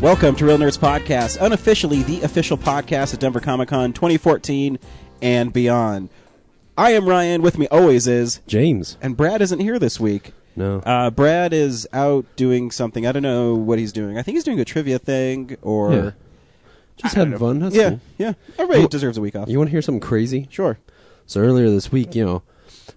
Welcome to Real Nerds Podcast, unofficially the official podcast at Denver Comic Con 2014 and beyond. I am Ryan, with me always is James. And Brad isn't here this week. No. Brad is out doing something. I don't know what he's doing. I think he's doing a trivia thing or... Yeah. Just having fun. That's cool. Yeah. Everybody deserves a week off. You want to hear something crazy? Sure. So earlier this week,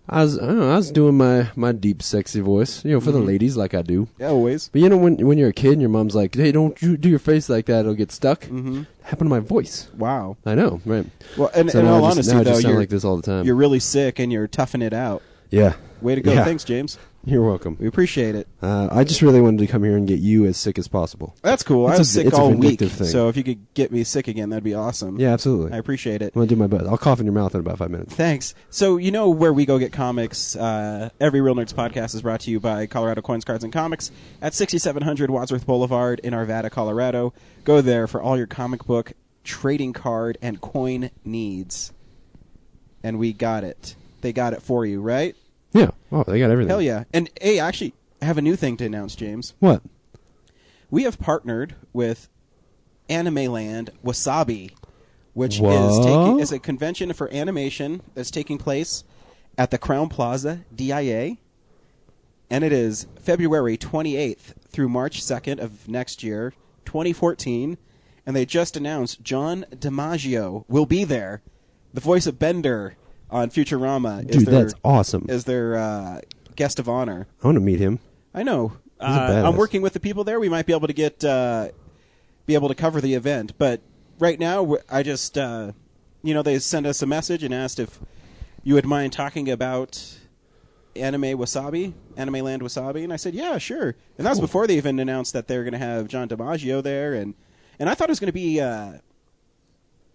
I was doing my deep, sexy voice, for the ladies like I do. Yeah, always. But when you're a kid and your mom's like, hey, don't you do your face like that, it'll get stuck. Mm-hmm. It happened to my voice. Wow. I know, right. Well, and so in all I honesty, now I though, just sound like this all the time. You're really sick and you're toughing it out. Yeah. Way to go. Yeah. Thanks, James. You're welcome. We appreciate it. I just really wanted to come here and get you as sick as possible. That's cool. I was sick all week, thing. so if you could get me sick again, that'd be awesome. Yeah, absolutely. I appreciate it. I'm going to do my best. I'll cough in your mouth in about 5 minutes. Thanks. So you know where we go get comics. Every Real Nerds podcast is brought to you by Colorado Coins, Cards, and Comics at 6700 Wadsworth Boulevard in Arvada, Colorado. Go there for all your comic book, trading card, and coin needs. And we got it. They got it for you, right? Yeah. Oh, they got everything. Hell yeah. And, hey, actually, I have a new thing to announce, James. What? We have partnered with Anime Land Wasabi, which is a convention for animation that's taking place at the Crown Plaza, DIA. And it is February 28th through March 2nd of next year, 2014. And they just announced John DiMaggio will be there. The voice of Bender on Futurama. That's awesome. Is their guest of honor. I want to meet him. I know. He's a badass. I'm working with the people there. We might be able to be able to cover the event. But right now, I just, they sent us a message and asked if you would mind talking about Anime Land Wasabi. And I said, yeah, sure. And that was before they even announced that they were going to have John DiMaggio there. And I thought it was going to be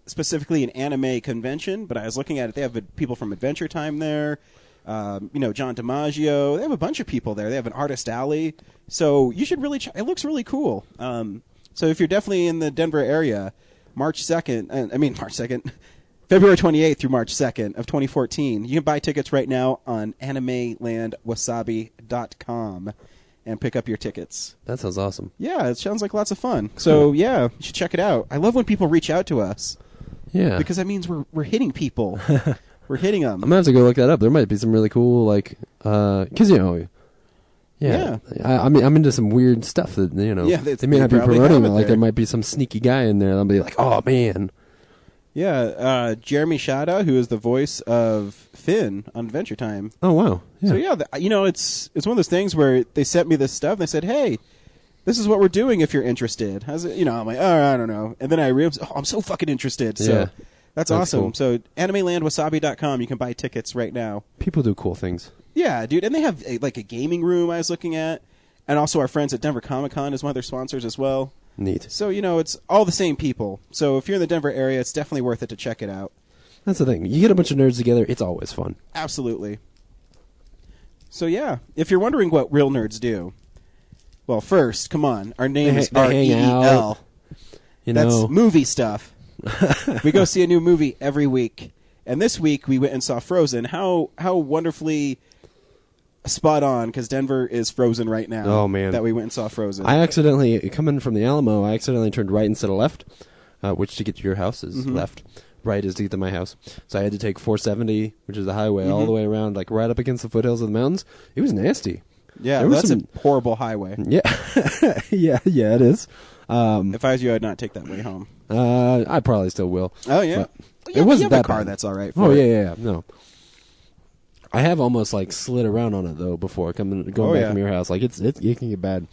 specifically an anime convention, but I was looking at it. They have people from Adventure Time there. John DiMaggio. They have a bunch of people there. They have an artist alley. So you should really it looks really cool. So if you're definitely in the Denver area, February 28th through March 2nd of 2014, you can buy tickets right now on animelandwasabi.com and pick up your tickets. That sounds awesome. Yeah, it sounds like lots of fun. So, yeah, you should check it out. I love when people reach out to us. Yeah. Because that means we're hitting people. We're hitting them. I'm going to have to go look that up. There might be some really cool, because, Yeah. I'm into some weird stuff that, they may not be promoting it. There might be some sneaky guy in there. I'll be like, oh, man. Yeah, Jeremy Shada, who is the voice of Finn on Adventure Time. Oh, wow. Yeah. So, yeah, it's one of those things where they sent me this stuff, and they said, hey, this is what we're doing if you're interested. I'm like, oh, I don't know. And then I realized, I'm so fucking interested. So yeah. That's awesome. Cool. So animelandwasabi.com, you can buy tickets right now. People do cool things. Yeah, dude. And they have a gaming room I was looking at. And also our friends at Denver Comic Con is one of their sponsors as well. Neat. So, it's all the same people. So if you're in the Denver area, it's definitely worth it to check it out. That's the thing. You get a bunch of nerds together, it's always fun. Absolutely. So, yeah, if you're wondering what real nerds do, well, first, come on. Our name is REEL. That's movie stuff. We go see a new movie every week. And this week, we went and saw Frozen. How wonderfully spot on, because Denver is frozen right now. Oh, man. That we went and saw Frozen. I accidentally, coming from the Alamo, I accidentally turned right instead of left, which to get to your house is left. Right is to get to my house. So I had to take 470, which is the highway, all the way around, right up against the foothills of the mountains. It was nasty. Yeah, that's a horrible highway. Yeah. yeah, it is. If I was you, I'd not take that way home. I probably still will. Oh, yeah? It wasn't that car bad. That's all right. Yeah. No. I have almost slid around on it though before going back from your house. It can get bad.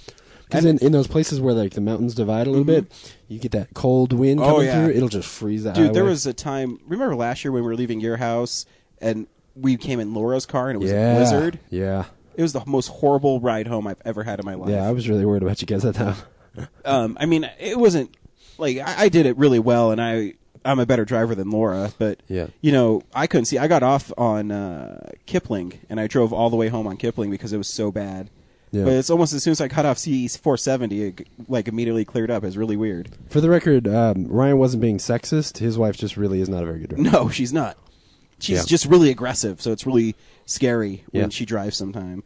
Because in those places where the mountains divide a little bit, you get that cold wind coming through. It'll just freeze that. Dude, there was a time. Remember last year when we were leaving your house and we came in Laura's car and it was a blizzard? Yeah. It was the most horrible ride home I've ever had in my life. Yeah, I was really worried about you guys that time. It wasn't I did it really well, and I'm a better driver than Laura, but I couldn't see. I got off on Kipling, and I drove all the way home on Kipling because it was so bad. Yeah. But it's almost as soon as I cut off C470, it immediately cleared up. It's really weird. For the record, Ryan wasn't being sexist. His wife just really is not a very good driver. No, she's not. She's just really aggressive, so it's really scary when she drives sometime.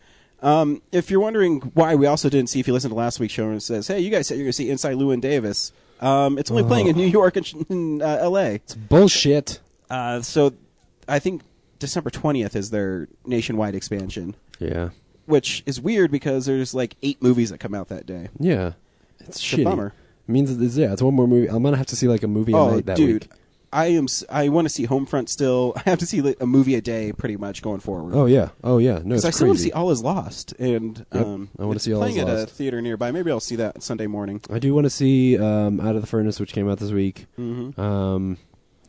If you're wondering why we also didn't see, if you listened to last week's show and it says, hey, you guys said you're going to see Inside Llewyn Davis. It's only playing in New York and L.A. It's bullshit. So I think December 20th is their nationwide expansion. Yeah. Which is weird because there's like 8 movies that come out that day. Yeah. It's shitty. a bummer. It means it's one more movie. I'm going to have to see like a movie a night that week. I want to see Homefront still. I have to see a movie a day pretty much going forward. Oh yeah. No, it's I still want to crazy. see All Is Lost, and I want to see All Is playing Lost. at a theater nearby. Maybe I'll see that Sunday morning. I do want to see Out of the Furnace, which came out this week. Mm-hmm.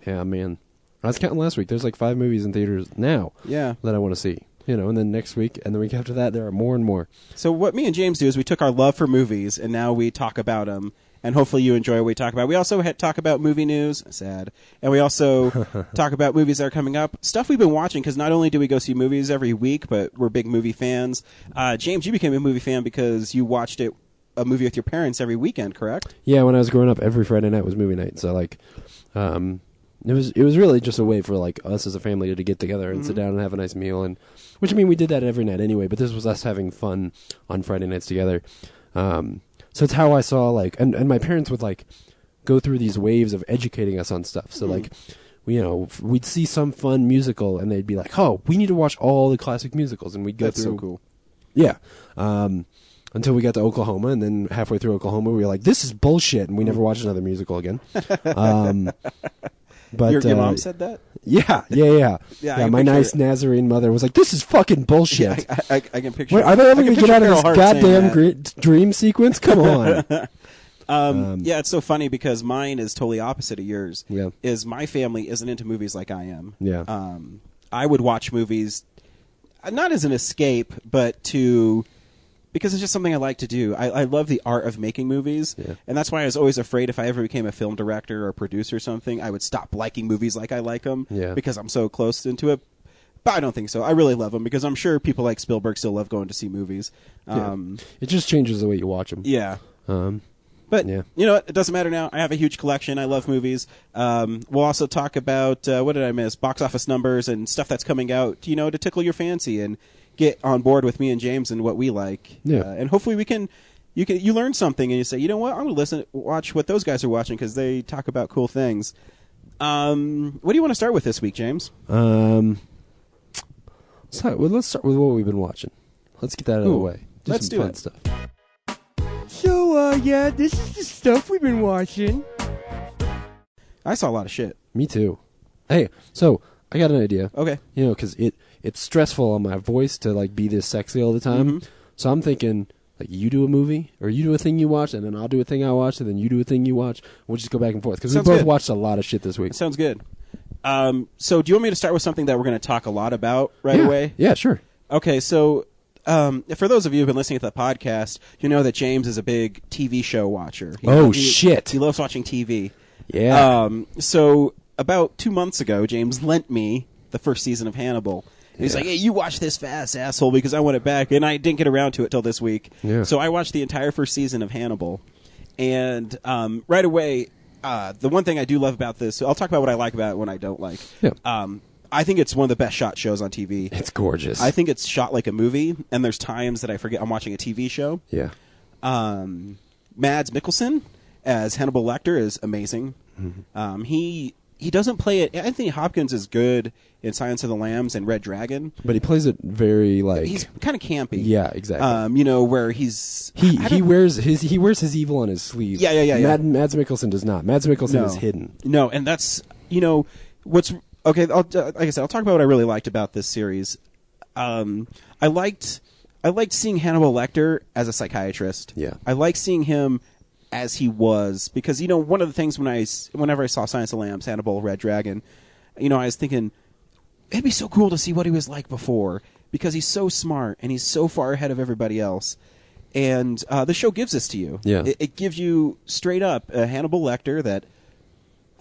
Yeah, man. I was counting last week. There's like 5 movies in theaters now. Yeah. That I want to see. And then next week and the week after that, there are more and more. So what me and James do is we took our love for movies, and now we talk about them. And hopefully you enjoy what we talk about. We also talk about movie news, sad, and we also talk about movies that are coming up, stuff we've been watching, because not only do we go see movies every week, but we're big movie fans. James, you became a movie fan because you watched a movie with your parents every weekend, correct? Yeah, when I was growing up, every Friday night was movie night. So like, it was really just a way for like us as a family to get together and sit down and have a nice meal, and which I mean we did that every night anyway. But this was us having fun on Friday nights together. So it's how I saw like, and my parents would like go through these waves of educating us on stuff. So like, we'd see some fun musical and they'd be like, "Oh, we need to watch all the classic musicals," and we'd go That's through. so cool. Yeah. Until we got to Oklahoma, and then halfway through Oklahoma, we were like, "This is bullshit," and we never watched another musical again. But your mom said that? Yeah. My nice Nazarene mother was like, "This is fucking bullshit." Yeah, I can picture. Wait, are they ever going to get out of this Carol Hart goddamn dream sequence? Come on. Yeah, it's so funny because mine is totally opposite of yours. Yeah. Is my family isn't into movies like I am. Yeah. I would watch movies not as an escape, but because it's just something I like to do. I love the art of making movies, and that's why I was always afraid if I ever became a film director or producer or something, I would stop liking movies like I like them because I'm so close into it. But I don't think so. I really love them because I'm sure people like Spielberg still love going to see movies. It just changes the way you watch them. Yeah. But, you know what? It doesn't matter now. I have a huge collection. I love movies. We'll also talk about, what did I miss? Box office numbers and stuff that's coming out, to tickle your fancy and get on board with me and James and what we like. Yeah. And hopefully you learn something and you say, you know what? I'm going to watch what those guys are watching because they talk about cool things. What do you want to start with this week, James? Let's start with what we've been watching. Let's get that out of the way. Let's do fun it. Stuff. So, this is the stuff we've been watching. I saw a lot of shit. Me too. Hey, so I got an idea. Okay. Because it's stressful on my voice to like be this sexy all the time. Mm-hmm. So I'm thinking like you do a movie or you do a thing you watch, and then I'll do a thing I watch, and then you do a thing you watch. We'll just go back and forth because we both watched a lot of shit this week. Sounds good. So do you want me to start with something that we're going to talk a lot about away? Yeah, sure. Okay, so for those of you who've been listening to the podcast, you know that James is a big TV show watcher. Shit. He loves watching TV. Yeah. So about 2 months ago, James lent me the first season of Hannibal. And he's like, hey, you watch this fast, asshole, because I want it back. And I didn't get around to it till this week. Yeah. So I watched the entire first season of Hannibal. And right away, the one thing I do love about this, I'll talk about what I like about it, what I don't like. Yeah. I think it's one of the best shot shows on TV. It's gorgeous. I think it's shot like a movie, and there's times that I forget I'm watching a TV show. Yeah. Mads Mikkelsen as Hannibal Lecter is amazing. Mm-hmm. He doesn't play it. Anthony Hopkins is good in Silence of the Lambs and Red Dragon, but he plays it very like he's kind of campy. Yeah, exactly. Where he's he wears his evil on his sleeve. Yeah. Mads Mikkelsen does not. Mads Mikkelsen is hidden. No, and that's what's okay. Like I said, I'll talk about what I really liked about this series. I liked seeing Hannibal Lecter as a psychiatrist. Yeah, I like seeing him as he was, because one of the things whenever I saw Silence of the Lambs, Hannibal, Red Dragon, I was thinking it'd be so cool to see what he was like before, because he's so smart and he's so far ahead of everybody else. And the show gives this to you. Yeah, it gives you straight up a Hannibal Lecter that.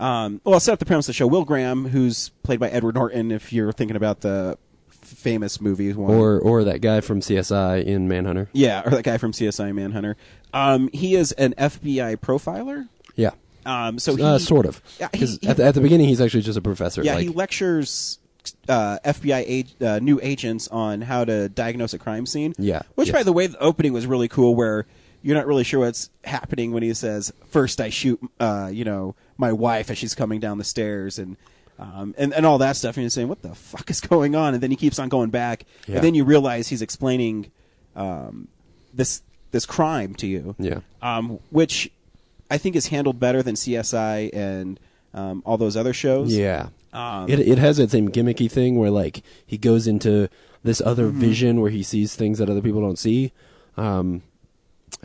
I'll set up the premise of the show. Will Graham, who's played by Edward Norton, if you're thinking about the famous movie one. Or that guy from CSI in Manhunter. Yeah, or that guy from CSI Manhunter. He is an FBI profiler. Yeah. So he sort of. Because at the beginning, he's actually just a professor. Yeah, he lectures FBI new agents on how to diagnose a crime scene. Yeah. Which, Yes. by the way, the opening was really cool where you're not really sure what's happening when he says, first I shoot, my wife as she's coming down the stairs and all that stuff. And you're saying, what the fuck is going on? And then he keeps on going back. Yeah. And then you realize he's explaining this crime to you. Yeah. Which I think is handled better than CSI and all those other shows. Yeah. It has that same gimmicky thing where like he goes into this other vision where he sees things that other people don't see.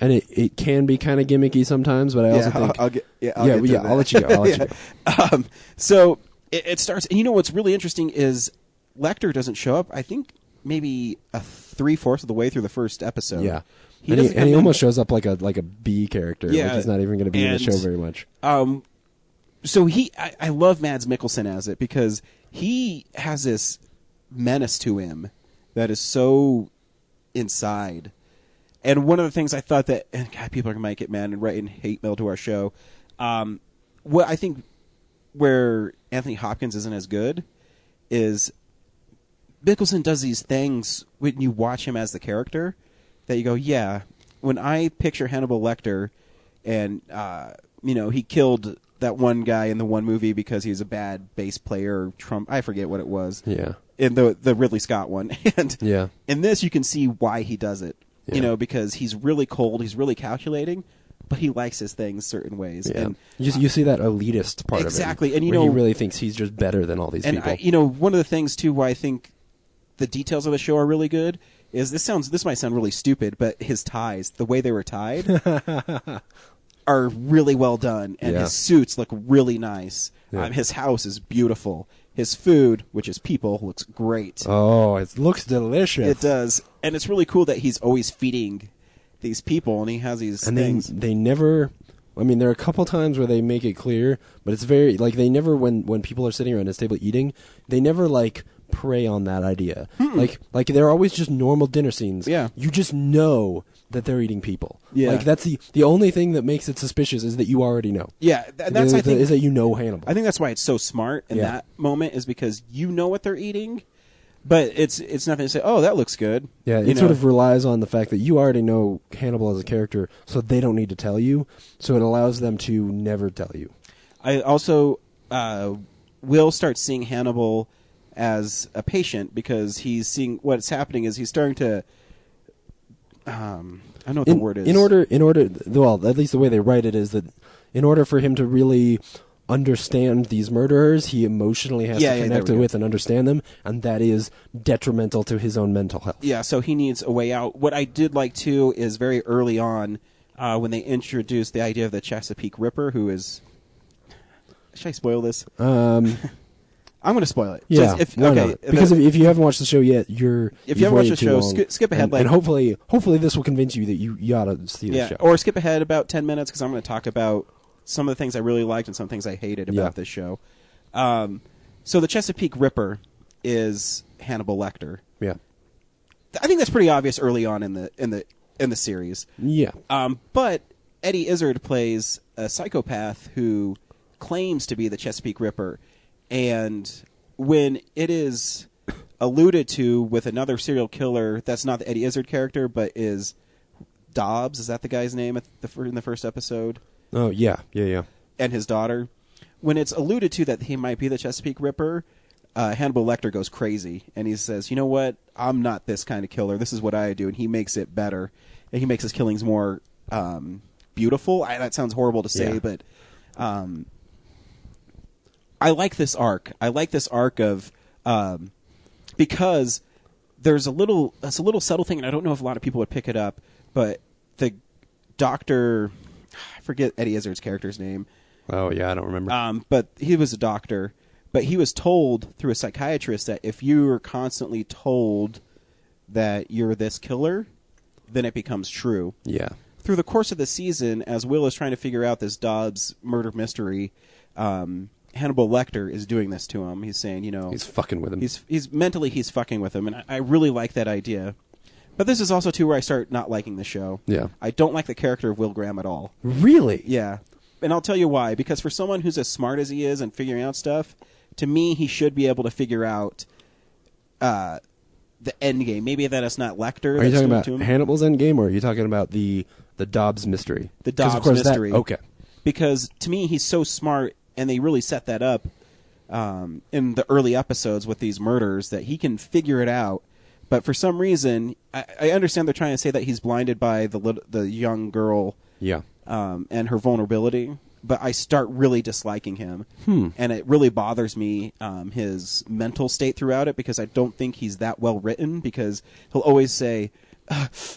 And it can be kind of gimmicky sometimes, but I also think I'll let you go. I'll let you go. So it starts, and you know what's really interesting is Lecter doesn't show up. I think maybe 3/4 of the way through the first episode. Yeah, he he almost shows up like a B character. Yeah, like he's not even going to be in the show very much. So I love Mads Mikkelsen as it because he has this menace to him that is so inside. And one of the things I thought that, and God, people might get mad and write in hate mail to our show. What I think where Anthony Hopkins isn't as good is Mikkelsen does these things when you watch him as the character that you go, yeah. When I picture Hannibal Lecter, and he killed that one guy in the one movie because he was a bad bass player, or Trump. I forget what it was. Yeah. In the Ridley Scott one, and yeah. In this you can see why he does it. Yeah. Because he's really cold, he's really calculating, but he likes his things certain ways. Yeah. And you see that elitist part exactly, of it. And where he really thinks he's just better than all these people. And one of the things too why I think the details of the show are really good is this might sound really stupid, but his ties, the way they were tied, are really well done, and his suits look really nice. Yeah. His house is beautiful. His food, which is people, looks great. Oh, it looks delicious. It does, and it's really cool that he's always feeding these people, and he has these things. They never. I mean, there are a couple times where they make it clear, but it's very like they never when people are sitting around his table eating, they never like prey on that idea. Like they're always just normal dinner scenes. Yeah, you just know that they're eating people. Yeah, like that's the only thing that makes it suspicious is that you already know. Yeah, that's I think is that you know Hannibal. I think that's why it's so smart in that moment is because you know what they're eating, but it's nothing to say. Oh, that looks good. Yeah, it sort of relies on the fact that you already know Hannibal as a character, so they don't need to tell you. So it allows them to never tell you. I also will start seeing Hannibal as a patient because he's seeing what's happening is he's starting to. I don't know what the word is. In order, well, at least the way they write it is that in order for him to really understand these murderers, he emotionally has to connect with and understand them, and that is detrimental to his own mental health. Yeah, so he needs a way out. What I did like, too, is very early on when they introduced the idea of the Chesapeake Ripper, who is... Should I spoil this? I'm going to spoil it. Yeah, why not? Because if you haven't watched the show yet, if you haven't watched the show, skip ahead. And hopefully this will convince you that you ought to see the show. Or skip ahead about 10 minutes because I'm going to talk about some of the things I really liked and some things I hated about this show. So the Chesapeake Ripper is Hannibal Lecter. Yeah, I think that's pretty obvious early on in the series. Yeah, but Eddie Izzard plays a psychopath who claims to be the Chesapeake Ripper. And when it is alluded to with another serial killer that's not the Eddie Izzard character, but is Dobbs, is that the guy's name in the first episode? Oh, yeah. And his daughter. When it's alluded to that he might be the Chesapeake Ripper, Hannibal Lecter goes crazy. And he says, you know what? I'm not this kind of killer. This is what I do. And he makes it better. And he makes his killings more beautiful. That sounds horrible to say, but... I like this arc. I like this arc of because there's a little subtle thing, and I don't know if a lot of people would pick it up, but the doctor, I forget Eddie Izzard's character's name. Oh yeah, I don't remember. But he was a doctor, but he was told through a psychiatrist that if you are constantly told that you're this killer, then it becomes true. Yeah. Through the course of the season, as Will is trying to figure out this Dobbs murder mystery, Hannibal Lecter is doing this to him. He's saying, he's fucking with him. He's mentally fucking with him, and I really like that idea. But this is also too where I start not liking the show. Yeah, I don't like the character of Will Graham at all. Really? Yeah, and I'll tell you why. Because for someone who's as smart as he is and figuring out stuff, to me, he should be able to figure out the end game. Maybe that it's not Lecter. Are you talking about to him. Hannibal's end game, or are you talking about the Dobbs mystery? The Dobbs mystery. Okay. Because to me, he's so smart, and they really set that up in the early episodes with these murders that he can figure it out. But for some reason, I understand they're trying to say that he's blinded by the young girl, and her vulnerability. But I start really disliking him, and it really bothers me his mental state throughout it, because I don't think he's that well written. Because he'll always say,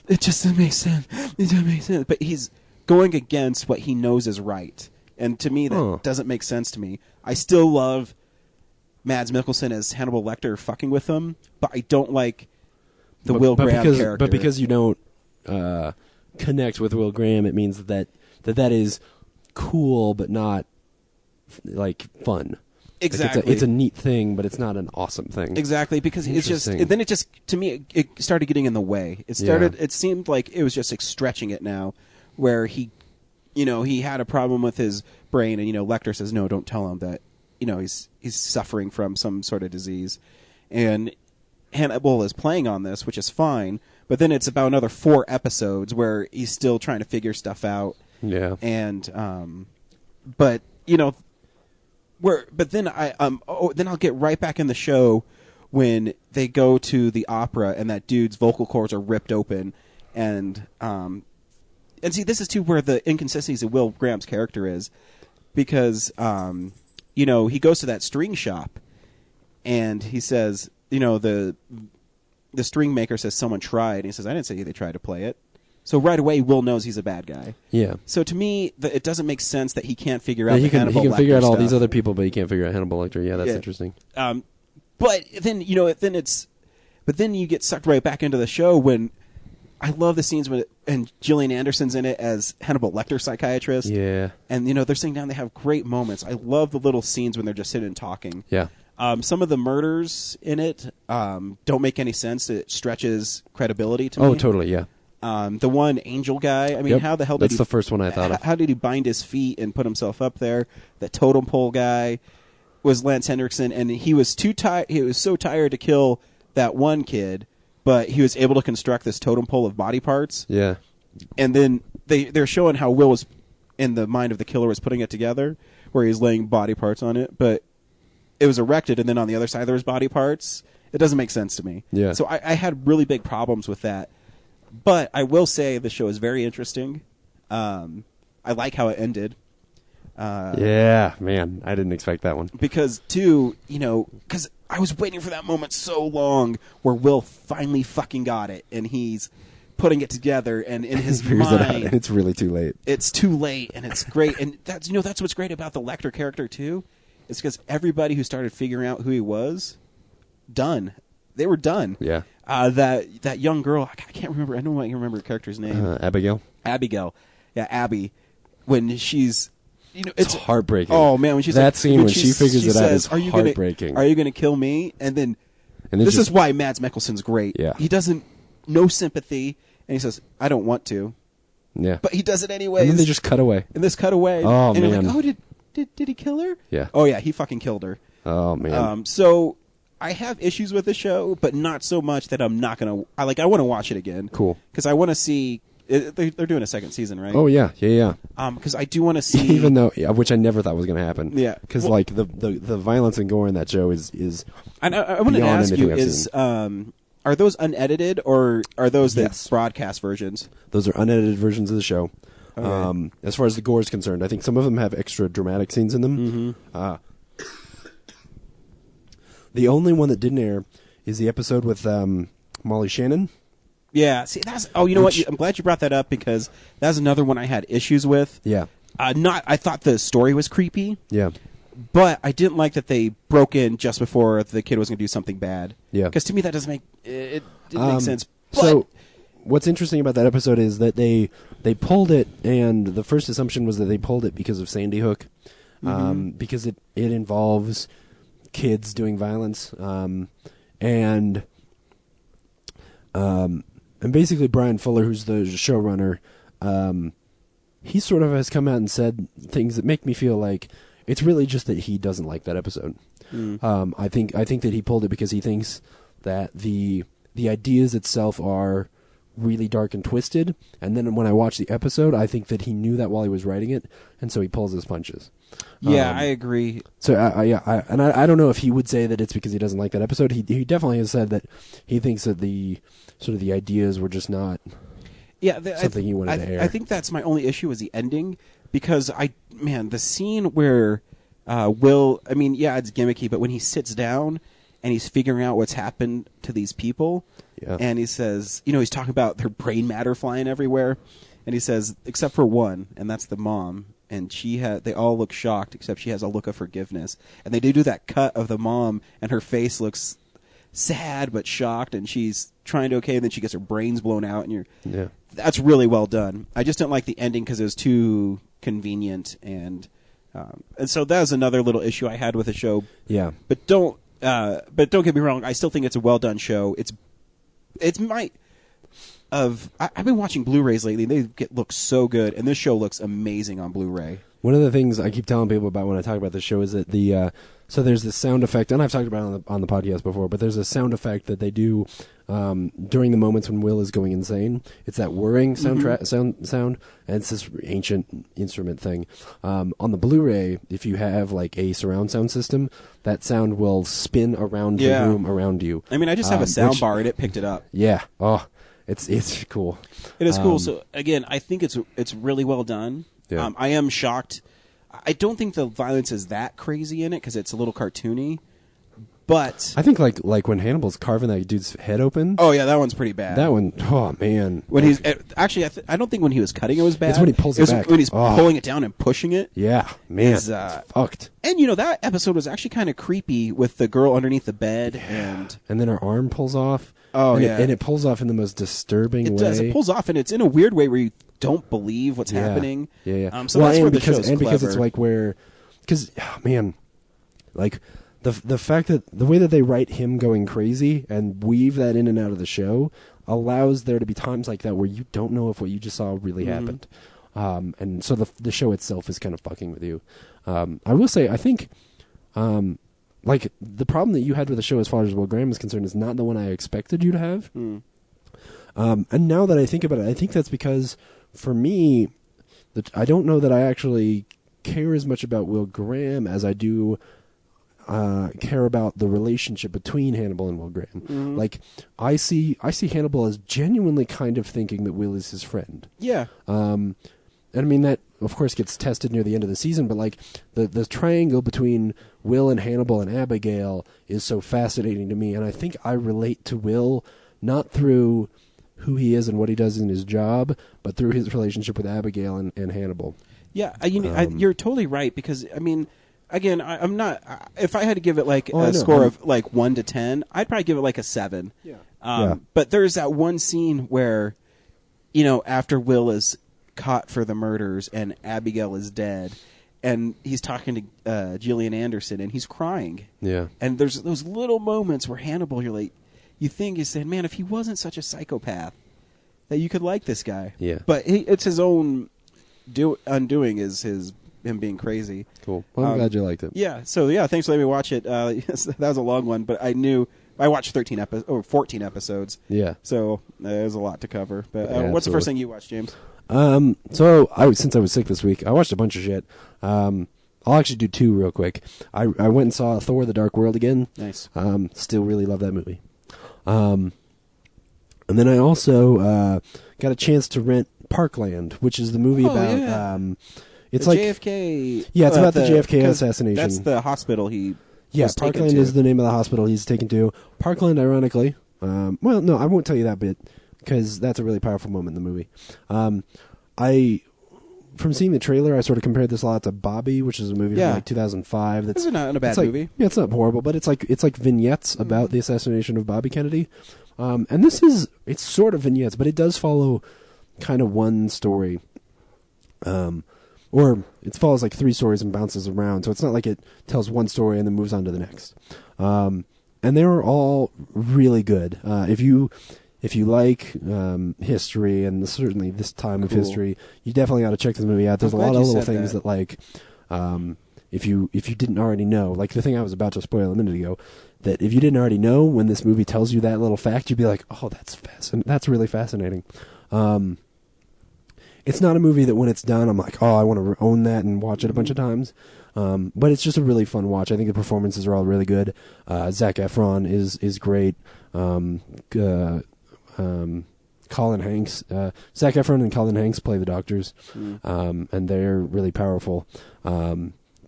"It just doesn't make sense. It doesn't make sense." But he's going against what he knows is right, and to me that doesn't make sense to me. I still love Mads Mikkelsen as Hannibal Lecter fucking with him, but I don't like the Will Graham character. But because you don't connect with Will Graham, it means that is cool, but not like fun. Exactly, like it's a neat thing, but it's not an awesome thing. Exactly, because it's just then it just to me it started getting in the way. It started. It seemed like it was just like stretching it now, where he had a problem with his brain, and Lecter says no, don't tell him that he's suffering from some sort of disease, and Hannibal is playing on this, which is fine. But then it's about another 4 episodes where he's still trying to figure stuff out. Yeah. And but then then I'll get right back in the show when they go to the opera and that dude's vocal cords are ripped open, and see, this is too where the inconsistencies of Will Graham's character is, because he goes to that string shop and he says, the string maker says someone tried, and he says, I didn't say they tried to play it. So right away, Will knows he's a bad guy. Yeah. So to me, it doesn't make sense that he can't figure out. He can figure out all these other people, but he can't figure out Hannibal Lecter. Yeah, that's interesting. But then then you get sucked right back into the show when I love the scenes and Gillian Anderson's in it as Hannibal Lecter psychiatrist. Yeah. And they're sitting down. They have great moments. I love the little scenes when they're just sitting and talking. Yeah. Some of the murders in it don't make any sense. It stretches credibility to me. Oh, totally. Yeah. The one angel guy, I mean, how the hell did That's the first one I thought of. How did he bind his feet and put himself up there? The totem pole guy was Lance Henriksen, and he was he was so tired to kill that one kid, but he was able to construct this totem pole of body parts. Yeah. And then they're showing how Will was, in the mind of the killer, was putting it together, where he's laying body parts on it, but it was erected, and then on the other side there was body parts. It doesn't make sense to me. Yeah. So I had really big problems with that. But I will say the show is very interesting. I like how it ended. Yeah, man, I didn't expect that one. Because because I was waiting for that moment so long where Will finally fucking got it, and he's putting it together, and in his mind, it's really too late. It's too late, and it's great, and that's what's great about the Lecter character too, is because everybody who started figuring out who he was, done. They were done. Yeah. That young girl, I can't remember. I don't remember her character's name. Abigail. Abigail. Yeah, Abby. When she's, it's heartbreaking. Oh man, when she's that scene when she figures it out is heartbreaking. Are you going to kill me? And then this is why Mads Mikkelsen's great. Yeah. He doesn't no sympathy, and he says, "I don't want to." Yeah. But he does it anyway. And then they just cut away. And this cut away. Oh and man. Like, oh, did he kill her? Yeah. Oh yeah, he fucking killed her. Oh man. So I have issues with the show, but not so much that I'm not gonna. I want to watch it again. Cool. Because I want to see. They're doing a second season, right? Oh yeah. Because I do want to see. Even though, which I never thought was going to happen. Yeah. Because the violence and gore in that show is. And I wanted to ask you are those unedited or are those the broadcast versions? Those are unedited versions of the show. Okay. As far as the gore is concerned, I think some of them have extra dramatic scenes in them. Mm-hmm. The only one that didn't air is the episode with Molly Shannon. Yeah, see, you know what? I'm glad you brought that up because that's another one I had issues with. Yeah. I thought the story was creepy. Yeah. But I didn't like that they broke in just before the kid was going to do something bad. Yeah. Because to me that doesn't make it didn't make sense. But so what's interesting about that episode is that they pulled it, and the first assumption was that they pulled it because of Sandy Hook, because it involves kids doing violence, and basically Brian Fuller, who's the showrunner, he sort of has come out and said things that make me feel like it's really just that he doesn't like that episode. I think that he pulled it because he thinks that the ideas itself are really dark and twisted, and then when I watch the episode, I think that he knew that while he was writing it, and so he pulls his punches. Yeah, I agree. So I don't know if he would say that it's because he doesn't like that episode. He definitely has said that he thinks that the sort of the ideas were just not something he wanted to air. I think that's my only issue is the ending, because the scene where Will, it's gimmicky, but when he sits down and he's figuring out what's happened to these people, and he says, he's talking about their brain matter flying everywhere, and he says, except for one, and that's the mom, and they all look shocked, except she has a look of forgiveness, and they do that cut of the mom, and her face looks sad but shocked, and she's trying to and then she gets her brains blown out, and that's really well done. I just didn't like the ending because it was too convenient, and so that was another little issue I had with the show. Yeah, but don't get me wrong. I still think it's a well done show. I've been watching Blu-rays lately. They look so good, and this show looks amazing on Blu-ray. One of the things I keep telling people about when I talk about this show is that so there's this sound effect, and I've talked about it on the podcast before, but there's a sound effect that they do during the moments when Will is going insane. It's that whirring sound, and it's this ancient instrument thing. On the Blu-ray, if you have like a surround sound system, that sound will spin around the room around you. I just have a sound bar, and it picked it up. Yeah. Oh, it's cool. It is cool. So again, I think it's really well done. Yeah. I am shocked. I don't think the violence is that crazy in it because it's a little cartoony. But I think like when Hannibal's carving that dude's head open. Oh yeah, that one's pretty bad. That one, oh man. When he's actually, I don't think when he was cutting it was bad. It's when he pulls it back. When he's pulling it down and pushing it. Yeah, man, it's fucked. And that episode was actually kind of creepy with the girl underneath the bed, and then her arm pulls off. Oh and yeah, and it pulls off in the most disturbing way. It does. It pulls off, and it's in a weird way where you don't believe what's happening. Yeah. So that's where the show's clever. Because it's like because man, like. The fact that the way that they write him going crazy and weave that in and out of the show allows there to be times like that where you don't know if what you just saw really happened, and so the show itself is kind of fucking with you. I will say I think, like the problem that you had with the show as far as Will Graham is concerned is not the one I expected you to have. And now that I think about it, I think that's because for me, I don't know that I actually care as much about Will Graham as I do. Care about the relationship between Hannibal and Will Graham. Like I see Hannibal as genuinely kind of thinking that Will is his friend. Yeah. And I mean that of course gets tested near the end of the season, but like the triangle between Will and Hannibal and Abigail is so fascinating to me, and I think I relate to Will not through who he is and what he does in his job, but through his relationship with Abigail and Hannibal. Yeah, you're totally right, because again, I'm not. If I had to give it like a score of like 1 to 10, I'd probably give it like a 7. Yeah. But there's that one scene where, after Will is caught for the murders and Abigail is dead, and he's talking to Gillian Anderson and he's crying. Yeah. And there's those little moments where Hannibal, you think he's saying, man, if he wasn't such a psychopath, that you could like this guy. Yeah. But it's his own undoing is him being crazy. Cool. Well, I'm glad you liked it. Yeah. So thanks for letting me watch it. That was a long one, but I watched 14 episodes. Yeah. So there's a lot to cover. But Yeah, what's the first thing you watched, James? So since I was sick this week, I watched a bunch of shit. I'll actually do 2 real quick. I went and saw Thor: The Dark World again. Nice. Still really love that movie. And then I also got a chance to rent Parkland, which is the movie about. Yeah. It's the like JFK. Yeah, it's about the JFK assassination. That's the hospital he. Yeah, was taken Parkland to. is the name of the hospital he's taken to. Parkland, ironically. Well, no, I won't tell you that bit because that's a really powerful moment in the movie. From seeing the trailer, I sort of compared this a lot to Bobby, which is a movie from like 2005. That's not a bad movie. Yeah, it's not horrible, but it's like vignettes about the assassination of Bobby Kennedy. And it's sort of vignettes, but it does follow kind of one story. Or it follows like 3 stories and bounces around, so it's not like it tells one story and then moves on to the next. And they were all really good. If you like history and certainly this time of history, you definitely ought to check this movie out. There's a lot of little things that like if you didn't already know, like the thing I was about to spoil a minute ago, that if you didn't already know, when this movie tells you that little fact, you'd be like, oh, that's really fascinating. It's not a movie that when it's done, I'm like, oh, I want to own that and watch it a bunch of times. But it's just a really fun watch. I think the performances are all really good. Zac Efron is great. Colin Hanks, Zac Efron and Colin Hanks play the doctors, and they're really powerful.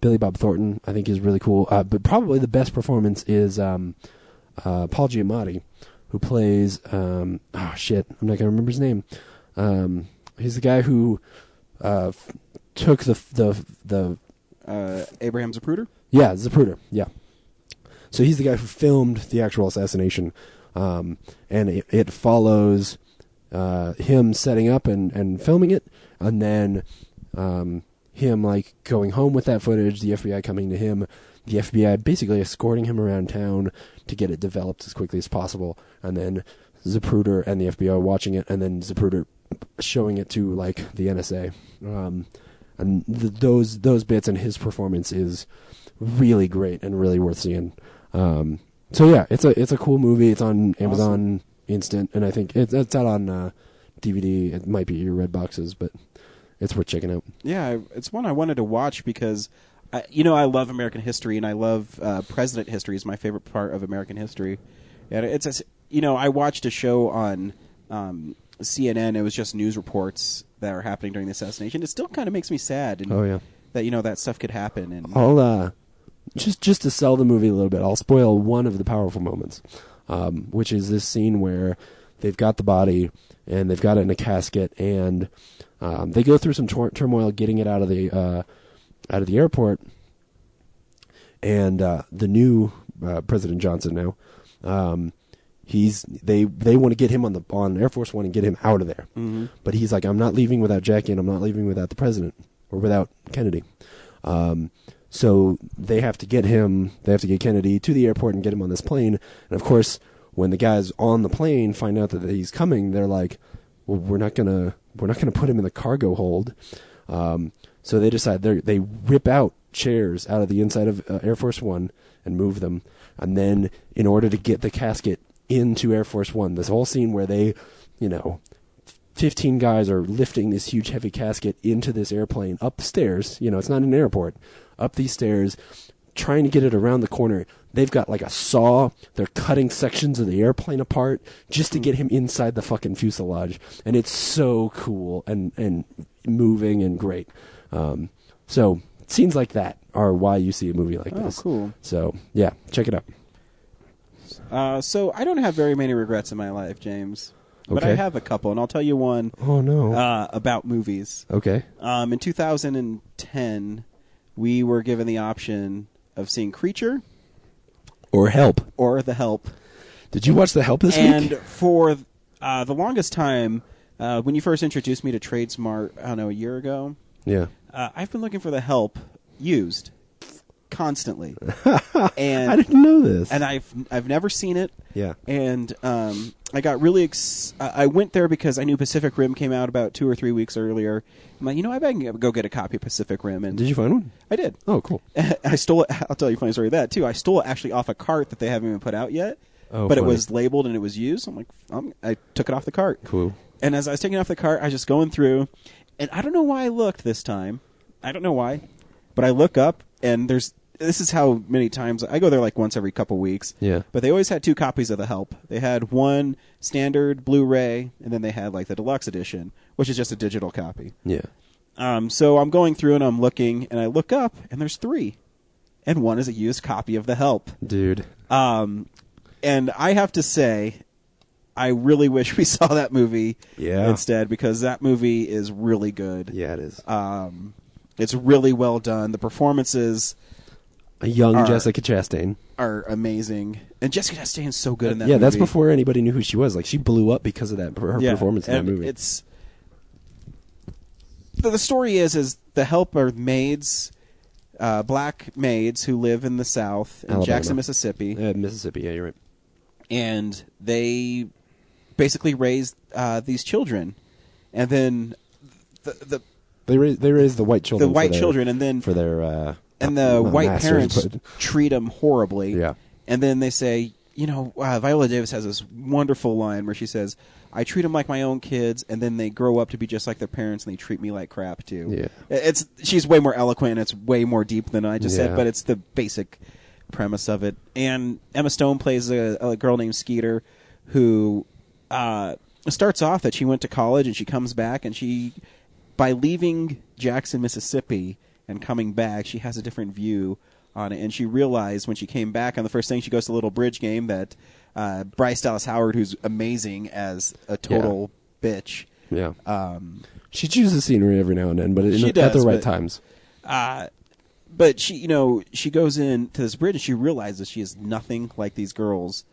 Billy Bob Thornton, I think, is really cool. But probably the best performance is Paul Giamatti, who plays I'm not gonna remember his name. He's the guy who took the Abraham Zapruder? Yeah, Zapruder, yeah. So he's the guy who filmed the actual assassination, and it follows him setting up and filming it, and then him like going home with that footage, the FBI coming to him, the FBI basically escorting him around town to get it developed as quickly as possible, and then Zapruder and the FBI watching it, and then Zapruder showing it to like the NSA, and those bits and his performance is really great and really worth seeing. So yeah, it's a cool movie. It's on Amazon Instant, and I think it's out on DVD. It might be your Red Boxes, but it's worth checking out. Yeah, it's one I wanted to watch because I love American history, and I love president history is my favorite part of American history. And I watched a show on CNN. It was just news reports that are happening during the assassination. It still kind of makes me sad. That that stuff could happen. And I'll just to sell the movie a little bit, I'll spoil one of the powerful moments, which is this scene where they've got the body and they've got it in a casket, and they go through some turmoil getting it out of the airport. And the new President Johnson now, they want to get him on Air Force One and get him out of there. Mm-hmm. But he's like, I'm not leaving without Jackie, and I'm not leaving without the president or without Kennedy. So they have to get Kennedy to the airport and get him on this plane. And of course, when the guys on the plane find out that he's coming, they're like, well, we're not gonna put him in the cargo hold. So they decide they rip out chairs out of the inside of Air Force One and move them. And then in order to get the casket into Air Force One, this whole scene where they, 15 guys are lifting this huge heavy casket into this airplane upstairs. It's not an airport. Up these stairs, trying to get it around the corner. They've got like a saw. They're cutting sections of the airplane apart just to get him inside the fucking fuselage. And it's so cool and moving and great. So scenes like that are why you see a movie like this. Oh, cool. So, yeah, check it out. So I don't have very many regrets in my life, James. But Okay. I have a couple, and I'll tell you one Oh, no. about movies. Okay. In 2010, we were given the option of seeing Creature Or Help. or The Help. Did you watch The Help this And week? for the longest time, when you first introduced me to Tradesmart, I don't know, a year ago, Yeah. I've been looking for The Help used constantly. And I didn't know this. And I've never seen it. Yeah. And I got really I went there because I knew Pacific Rim came out about 2 or 3 weeks earlier. I'm like, I bet I can go get a copy of Pacific Rim. And Did you find one? I did. Oh, cool. I stole it. I'll tell you a funny story of that too. I stole it actually off a cart that they haven't even put out yet. Oh, but funny. it was labeled and it was used. I'm like, I took it off the cart. Cool. And as I was taking it off the cart, I was just going through, and I don't know why I looked this time. I don't know why, but I look up and this is how many times I go there, like once every couple weeks. Yeah. But they always had 2 copies of The Help. They had one standard Blu-ray, and then they had like the deluxe edition, which is just a digital copy. Yeah. So I'm going through and I'm looking, and I look up, and there's 3, and one is a used copy of The Help. Dude. And I have to say, I really wish we saw that movie instead, because that movie is really good. Yeah, it is. It's really well done. The performances A young Jessica Chastain are amazing, and Jessica Chastain's so good in that movie. Yeah, that's before anybody knew who she was. Like, she blew up because of her performance in that movie. It's the story is The Help are maids, black maids who live in the South in Alabama. Jackson, Mississippi. Mississippi, yeah, you're right. And they basically raise these children, and then They raise the white children. children, and then for their and the white masters, parents but- treat them horribly. Yeah. And then they say, Viola Davis has this wonderful line where she says, I treat them like my own kids, and then they grow up to be just like their parents, and they treat me like crap, too. Yeah. She's way more eloquent, and it's way more deep than I just said, Yeah. but it's the basic premise of it. And Emma Stone plays a girl named Skeeter who starts off that she went to college, and she comes back, and by leaving Jackson, Mississippi, and coming back, she has a different view on it. And she realized when she came back on the first thing, she goes to the Little Bridge game, that Bryce Dallas Howard, who's amazing as a total bitch. Yeah. She chooses scenery every now and then, but at the right times. But she goes into this bridge and she realizes she is nothing like these girls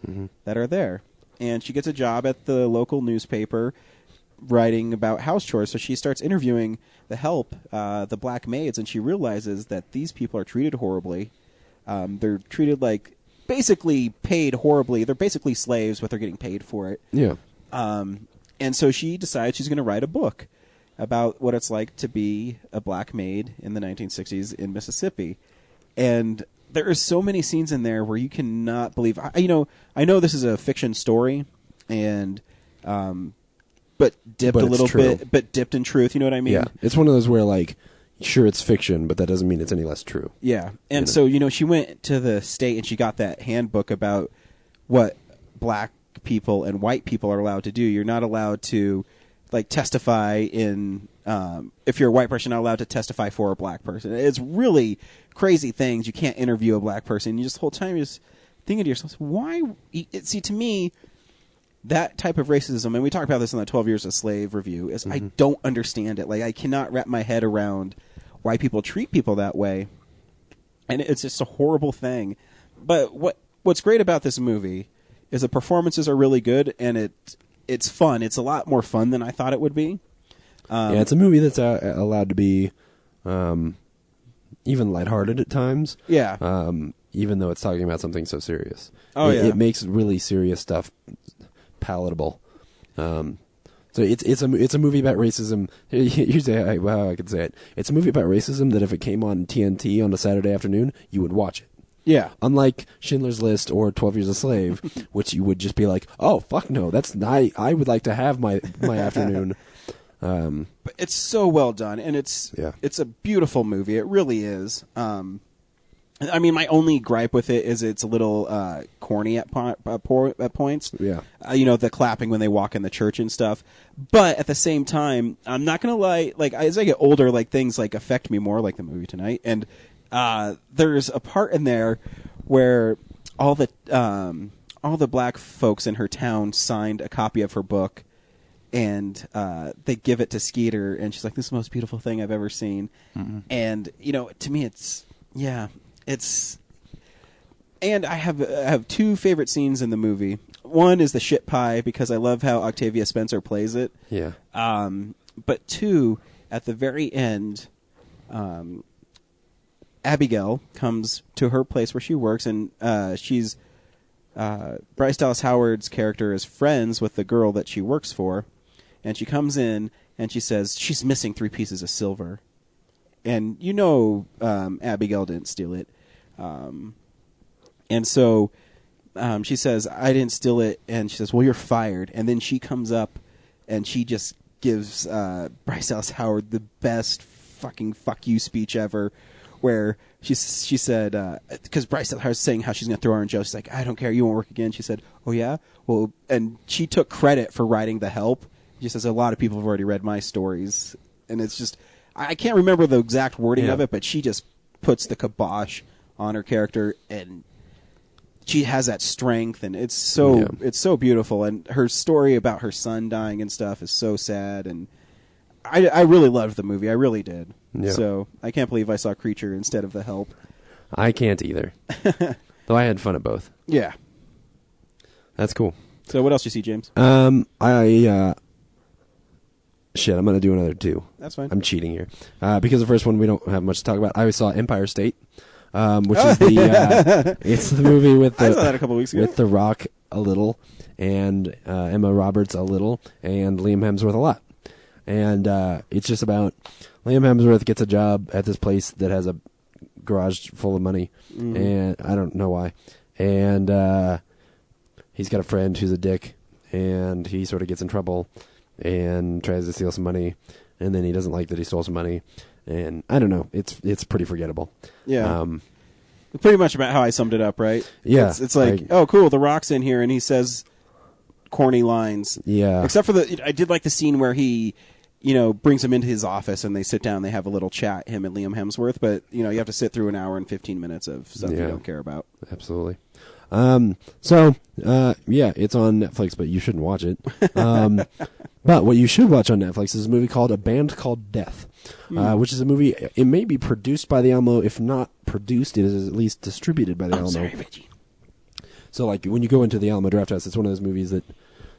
that are there. And she gets a job at the local newspaper writing about house chores. So she starts interviewing the help, the black maids, and she realizes that these people are treated horribly. They're treated like basically paid horribly. They're basically slaves, but they're getting paid for it. Yeah. And so she decides she's going to write a book about what it's like to be a black maid in the 1960s in Mississippi. And there are so many scenes in there where you cannot believe. I know this is a fiction story, and but dipped a little bit, but dipped in truth. You know what I mean? Yeah. It's one of those where sure, it's fiction, but that doesn't mean it's any less true. Yeah. And so she went to the state and she got that handbook about what black people and white people are allowed to do. You're not allowed to testify in if you're a white person, you're not allowed to testify for a black person. It's really crazy things. You can't interview a black person. You just the whole time you're just thinking to yourself, why? See, to me, that type of racism, and we talked about this in the 12 Years a Slave review, is I don't understand it. I cannot wrap my head around why people treat people that way, and it's just a horrible thing. But what's great about this movie is the performances are really good, and it's fun. It's a lot more fun than I thought it would be. It's a movie that's allowed to be even lighthearted at times. Yeah. Even though it's talking about something so serious. It makes really serious stuff palatable. So it's a movie about racism. Here's how I could say it. It's a movie about racism that if it came on TNT on a Saturday afternoon, you would watch it. Yeah. Unlike Schindler's List or 12 Years a Slave, which you would just be like, oh, fuck no, I would like to have my afternoon. But it's so well done, and it's a beautiful movie. It really is. I mean, my only gripe with it is it's a little corny at points. Yeah. The clapping when they walk in the church and stuff. But at the same time, I'm not going to lie, as I get older, things affect me more, like the movie tonight. And there's a part in there where all the black folks in her town signed a copy of her book, and they give it to Skeeter, and she's like, "This is the most beautiful thing I've ever seen." Mm-hmm. And to me, and I have two favorite scenes in the movie. One is the shit pie, because I love how Octavia Spencer plays it. Yeah. But two, at the very end, Abigail comes to her place where she works, and she's Bryce Dallas Howard's character is friends with the girl that she works for, and she comes in and she says she's missing 3 pieces of silver, and Abigail didn't steal it, and so she says, I didn't steal it, and she says, well, you're fired. And then she comes up and she just gives Bryce Dallas Howard the best fucking fuck you speech ever, where she said, because Bryce Dallas Howard's saying how she's going to throw her in jail. She's like, I don't care, you won't work again. She said, oh yeah? Well, and she took credit for writing The Help. She says, a lot of people have already read my stories. And it's just, I can't remember the exact wording of it, but she just puts the kibosh on her character, and she has that strength, and it's so beautiful. And her story about her son dying and stuff is so sad, and I really loved the movie. I really did. Yeah. So I can't believe I saw Creature instead of The Help. I can't either. Though I had fun at both. Yeah. That's cool. So what else do you see, James? Shit, I'm going to do another 2. That's fine. I'm cheating here. Because the first one we don't have much to talk about. I saw Empire State, which is it's the movie with I saw that a couple weeks ago. with The Rock a little, and Emma Roberts a little, and Liam Hemsworth a lot. And it's just about Liam Hemsworth gets a job at this place that has a garage full of money, and I don't know why. And he's got a friend who's a dick, and he sort of gets in trouble and tries to steal some money, and then he doesn't like that he stole some money, and I don't know. It's pretty forgettable. Yeah. Pretty much about how I summed it up, right? Yeah. It's like, oh, cool, The Rock's in here, and he says corny lines. Yeah. Except for I did like the scene where he, brings him into his office, and they sit down, they have a little chat, him and Liam Hemsworth, but, you have to sit through an hour and 15 minutes of stuff you don't care about. Absolutely. It's on Netflix, but you shouldn't watch it. But what you should watch on Netflix is a movie called A Band Called Death, which is a movie. It may be produced by the Alamo. If not produced, it is at least distributed by the Alamo. Sorry, Reggie. So, like, when you go into the Alamo Drafthouse, it's one of those movies that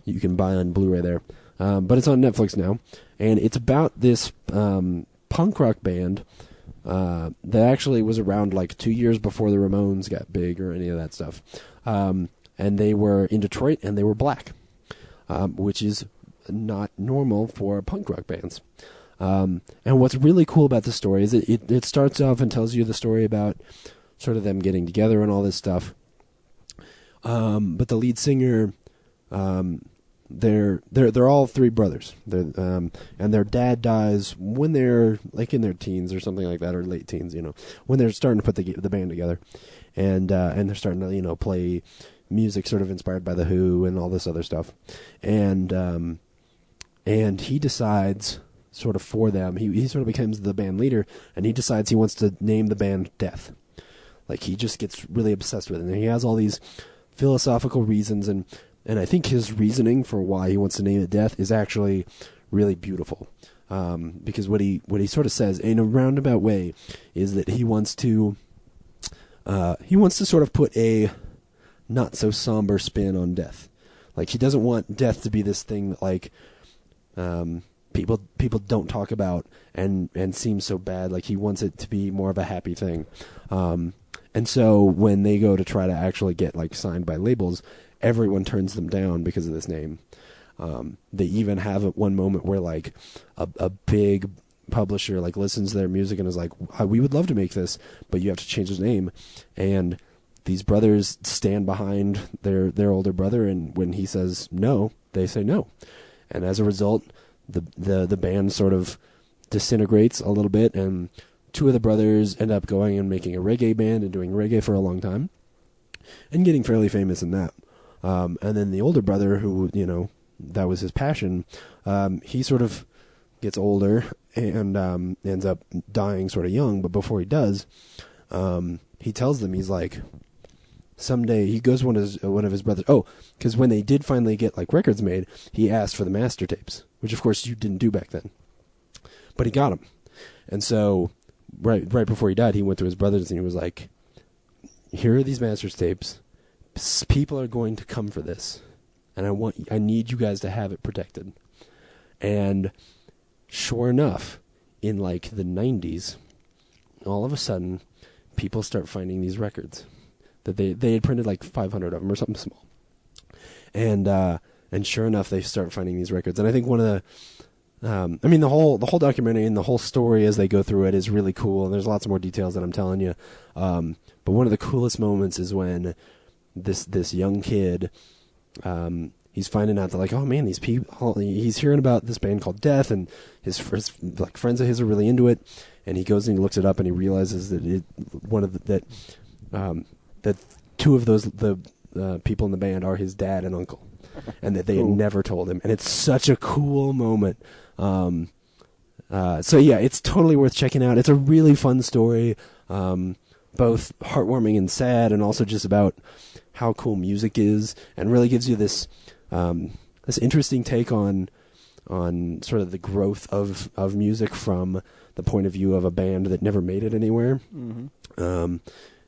you can buy on Blu-ray there. But it's on Netflix now, and it's about this punk rock band that actually was around like 2 years before the Ramones got big or any of that stuff. And they were in Detroit, and they were black, which is not normal for punk rock bands. And what's really cool about the story is it starts off and tells you the story about sort of them getting together and all this stuff. But the lead singer, they're all three brothers. And their dad dies when they're like in their teens or something like that, or late teens, when they're starting to put the band together, and they're starting to play music sort of inspired by the Who and all this other stuff, and he decides sort of for them, he sort of becomes the band leader, and he decides he wants to name the band Death. Like, he just gets really obsessed with it, and he has all these philosophical reasons, and I think his reasoning for why he wants to name it Death is actually really beautiful. Because what he sort of says in a roundabout way is that he wants to sort of put a not so somber spin on death. Like, he doesn't want death to be this thing that, like, people don't talk about and seem so bad. Like, he wants it to be more of a happy thing. And so when they go to try to actually get, like, signed by labels, everyone turns them down because of this name. They even have one moment where, like, a big publisher, like, listens to their music and is like, we would love to make this, but you have to change his name. And these brothers stand behind their older brother, and when he says no, they say no. And as a result, the band sort of disintegrates a little bit, and two of the brothers end up going and making a reggae band and doing reggae for a long time and getting fairly famous in that. And then the older brother, who, that was his passion, he sort of gets older and ends up dying sort of young. But before he does, he tells them, he's like, someday, he goes to one of his brothers. Oh, because when they did finally get, like, records made, he asked for the master tapes, which of course you didn't do back then. But he got them. And so right before he died, he went to his brothers and he was like, here are these master tapes. People are going to come for this, and I need you guys to have it protected. And sure enough, in like the 90s, all of a sudden, people start finding these records that they had printed like 500 of them or something small. And sure enough, they start finding these records. And I think one of the the whole documentary and the whole story as they go through it is really cool, and there's lots more details that I'm telling you. But one of the coolest moments is when this young kid, he's finding out that, like, oh man, these people, he's hearing about this band called Death, and his friends of his are really into it, and he goes and he looks it up, and he realizes that that two of those people in the band are his dad and uncle, and that they had never told him, and it's such a cool moment. So yeah, it's totally worth checking out. It's a really fun story, both heartwarming and sad, and also just about how cool music is, and really gives you this interesting take on sort of the growth of music from the point of view of a band that never made it anywhere. Mm-hmm.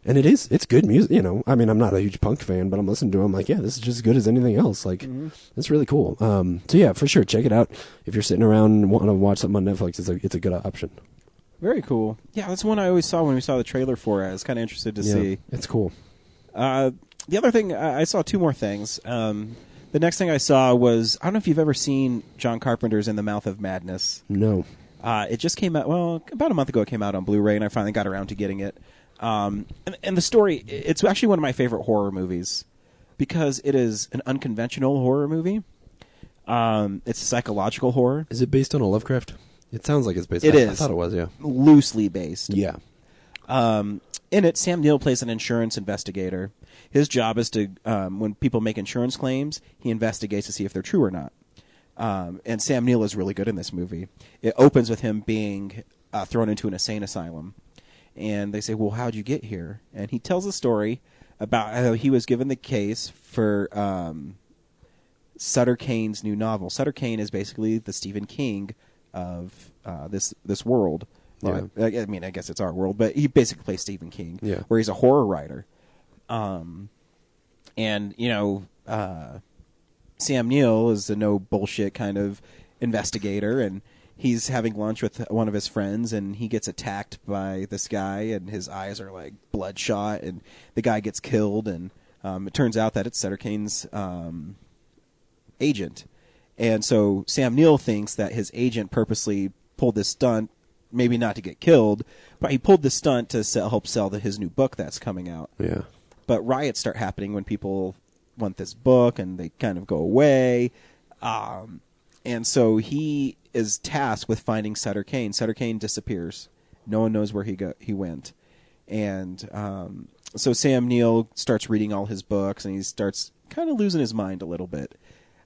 And it's good music, I mean, I'm not a huge punk fan, but I'm listening to it, I'm like, yeah, this is just as good as anything else. Like, It's really cool. So yeah, for sure, check it out. If you're sitting around and wanting to watch something on Netflix, it's a good option. Very cool. Yeah, that's one I always saw when we saw the trailer for it. I was kind of interested to see. It's cool. The other thing, I saw two more things. The next thing I saw was, I don't know if you've ever seen John Carpenter's In the Mouth of Madness. No. It just came out, about a month ago it came out on Blu-ray, and I finally got around to getting it. And the story, it's actually one of my favorite horror movies because it is an unconventional horror movie. It's psychological horror. Is it based on a Lovecraft? It sounds like it's based. It is. I thought it was. Yeah, loosely based. Yeah. In it, Sam Neill plays an insurance investigator. His job is to, when people make insurance claims, he investigates to see if they're true or not. And Sam Neill is really good in this movie. It opens with him being thrown into an insane asylum. And they say, well, how'd you get here? And he tells a story about how he was given the case for Sutter Kane's new novel. Sutter Kane is basically the Stephen King of this world. Well, Yeah. I mean, I guess it's our world, but he basically plays Stephen King, Yeah. where he's a horror writer. And, Sam Neill is a no bullshit kind of investigator, and he's having lunch with one of his friends, and he gets attacked by this guy, and his eyes are like bloodshot, and the guy gets killed, and it turns out that it's Sutter Kane's agent. And so Sam Neill thinks that his agent purposely pulled this stunt, maybe not to get killed, but he pulled this stunt to help sell his new book that's coming out. Yeah. But riots start happening when people want this book, and they kind of go away. And so he is tasked with finding Sutter Kane. Sutter Kane disappears. No one knows where he went. And so Sam Neill starts reading all his books, and he starts kind of losing his mind a little bit.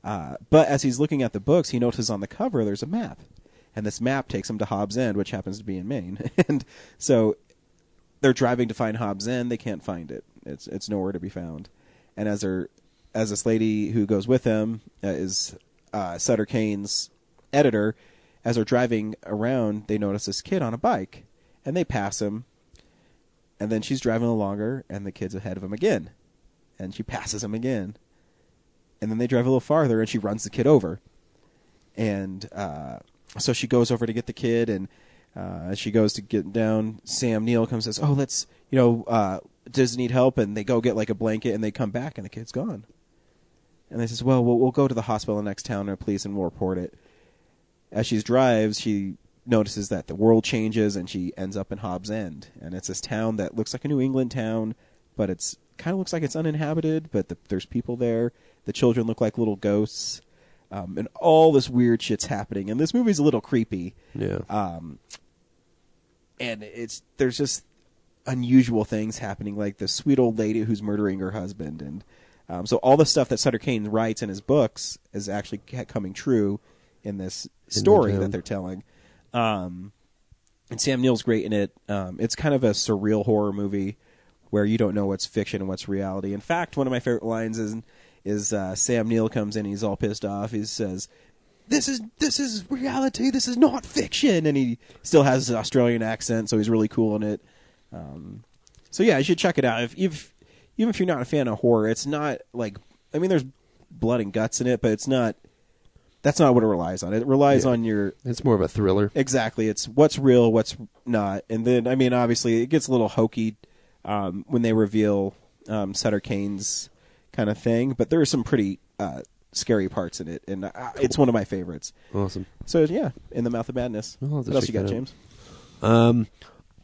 But as he's looking at the books, he notices on the cover there's a map. And this map takes him to Hobbs End, which happens to be in Maine. And so they're driving to find Hobbs End. They can't find it. It's nowhere to be found. And as this lady who goes with him is Sutter Kane's editor, as they're driving around, they notice this kid on a bike, and they pass him. And then she's driving along, and the kid's ahead of him again, and she passes him again. And then they drive a little farther, and she runs the kid over. And so she goes over to get the kid, and as she goes to get down, Sam Neill comes and says, "Oh, let's, does he need help?" And they go get like a blanket, and they come back, and the kid's gone. And they says, "Well, we'll go to the hospital in the next town or police, and we'll report it." As she drives, she notices that the world changes, and she ends up in Hobbs End. And it's this town that looks like a New England town, but it's kind of looks like it's uninhabited, but there's people there. The children look like little ghosts. And all this weird shit's happening. And this movie's a little creepy. Yeah. And there's just unusual things happening, like the sweet old lady who's murdering her husband. And so all the stuff that Sutter Kane writes in his books is actually coming true in this story that they're telling. And Sam Neill's great in it. It's kind of a surreal horror movie where you don't know what's fiction and what's reality. In fact, one of my favorite lines is Sam Neill comes in, he's all pissed off. He says, this is reality, this is not fiction. And he still has his Australian accent, so he's really cool in it. So yeah, you should check it out. Even if you're not a fan of horror, it's not like, I mean, there's blood and guts in it, but that's not what it relies on. It relies on It's more of a thriller. Exactly. It's what's real, what's not. And then, I mean, obviously, it gets a little hokey when they reveal Sutter Kane's kind of thing, but there are some pretty scary parts in it, and it's one of my favorites. Awesome. So, yeah, In the Mouth of Madness. What else you got, James?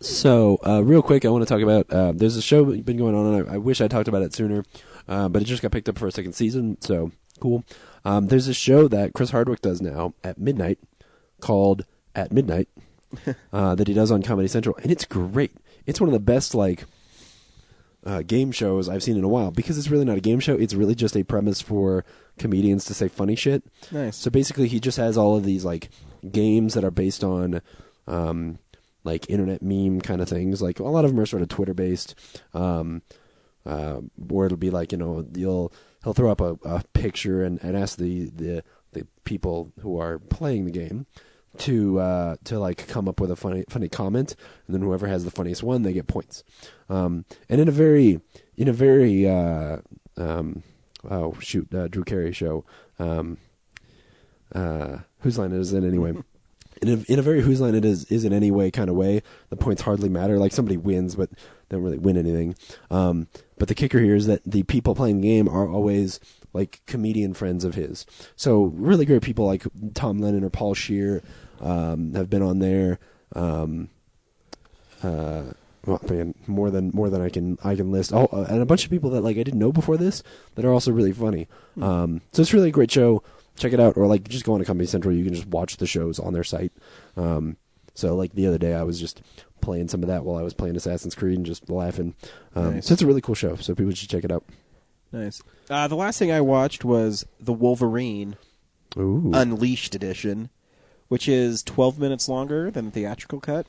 So, real quick, I want to talk about, there's a show that's been going on, and I wish I talked about it sooner, but it just got picked up for a second season, so cool. There's a show that Chris Hardwick does now at midnight called At Midnight that he does on Comedy Central, and it's great. It's one of the best, game shows I've seen in a while, because it's really not a game show. It's really just a premise for comedians to say funny shit. Nice. So basically, he just has all of these, games that are based on... internet meme kind of things. Like, a lot of them are sort of Twitter-based, where it'll be he'll throw up a picture and ask the people who are playing the game to come up with a funny comment, and then whoever has the funniest one, they get points. And in a very Drew Carey show, Whose Line Is It Anyway? In a very Whose Line It Is in any way kind of way, the points hardly matter. Like, somebody wins, but they don't really win anything. But the kicker here is that the people playing the game are always comedian friends of his. So really great people like Tom Lennon or Paul Scheer have been on there. Oh, man, more than I can list. Oh, and a bunch of people that like I didn't know before this that are also really funny. So it's really a great show. Check it out, or like just go on to Comedy Central. You can just watch the shows on their site. So like the other day, I was just playing some of that while I was playing Assassin's Creed and just laughing. Nice. So it's a really cool show. So people should check it out. Nice. The last thing I watched was The Wolverine Ooh. Unleashed edition, which is 12 minutes longer than the theatrical cut.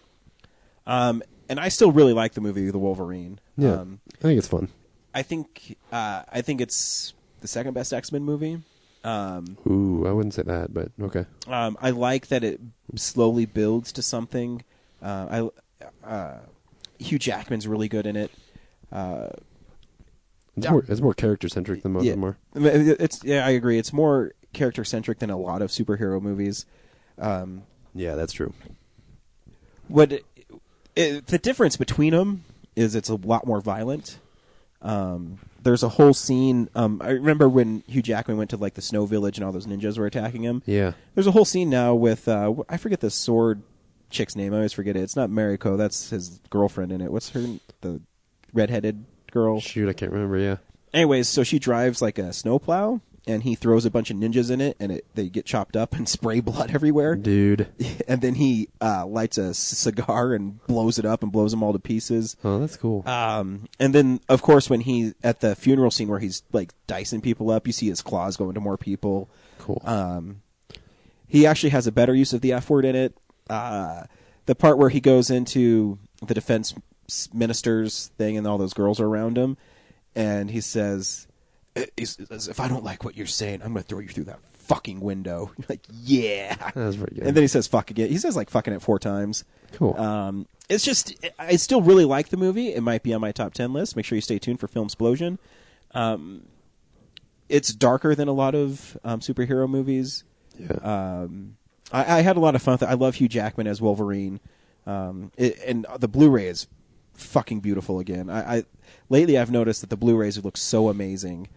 And I still really like the movie The Wolverine. Yeah, I think it's fun. I think it's the second best X-Men movie. Ooh, I wouldn't say that, but okay. I like that it slowly builds to something. Hugh Jackman's really good in it. It's more character centric than most of them are. I agree. It's more character centric than a lot of superhero movies. Yeah, that's true. The difference between them is it's a lot more violent. There's a whole scene. I remember when Hugh Jackman went to like the Snow Village and all those ninjas were attacking him. Yeah. There's a whole scene now with I forget the sword chick's name. I always forget it. It's not Mariko. That's his girlfriend in it. What's the redheaded girl? Shoot, I can't remember. Yeah. Anyways, so she drives like a snowplow, and he throws a bunch of ninjas in it, and they get chopped up and spray blood everywhere. Dude. And then he lights a cigar and blows it up and blows them all to pieces. Oh, that's cool. And then, of course, when he at the funeral scene where he's like dicing people up, you see his claws going to more people. Cool. He actually has a better use of the F word in it. The part where he goes into the defense minister's thing and all those girls are around him, and he says, if I don't like what you're saying, I'm going to throw you through that fucking window. You're like, yeah. That's pretty good. And then he says fuck again. He says like fucking it 4 times. Cool. It's just, I still really like the movie. It might be on my top 10 list. Make sure you stay tuned for Film Explosion. It's darker than a lot of superhero movies. Yeah. I had a lot of fun with it. I love Hugh Jackman as Wolverine. And the Blu-ray is fucking beautiful again. Lately I've noticed that the Blu-rays look so amazing.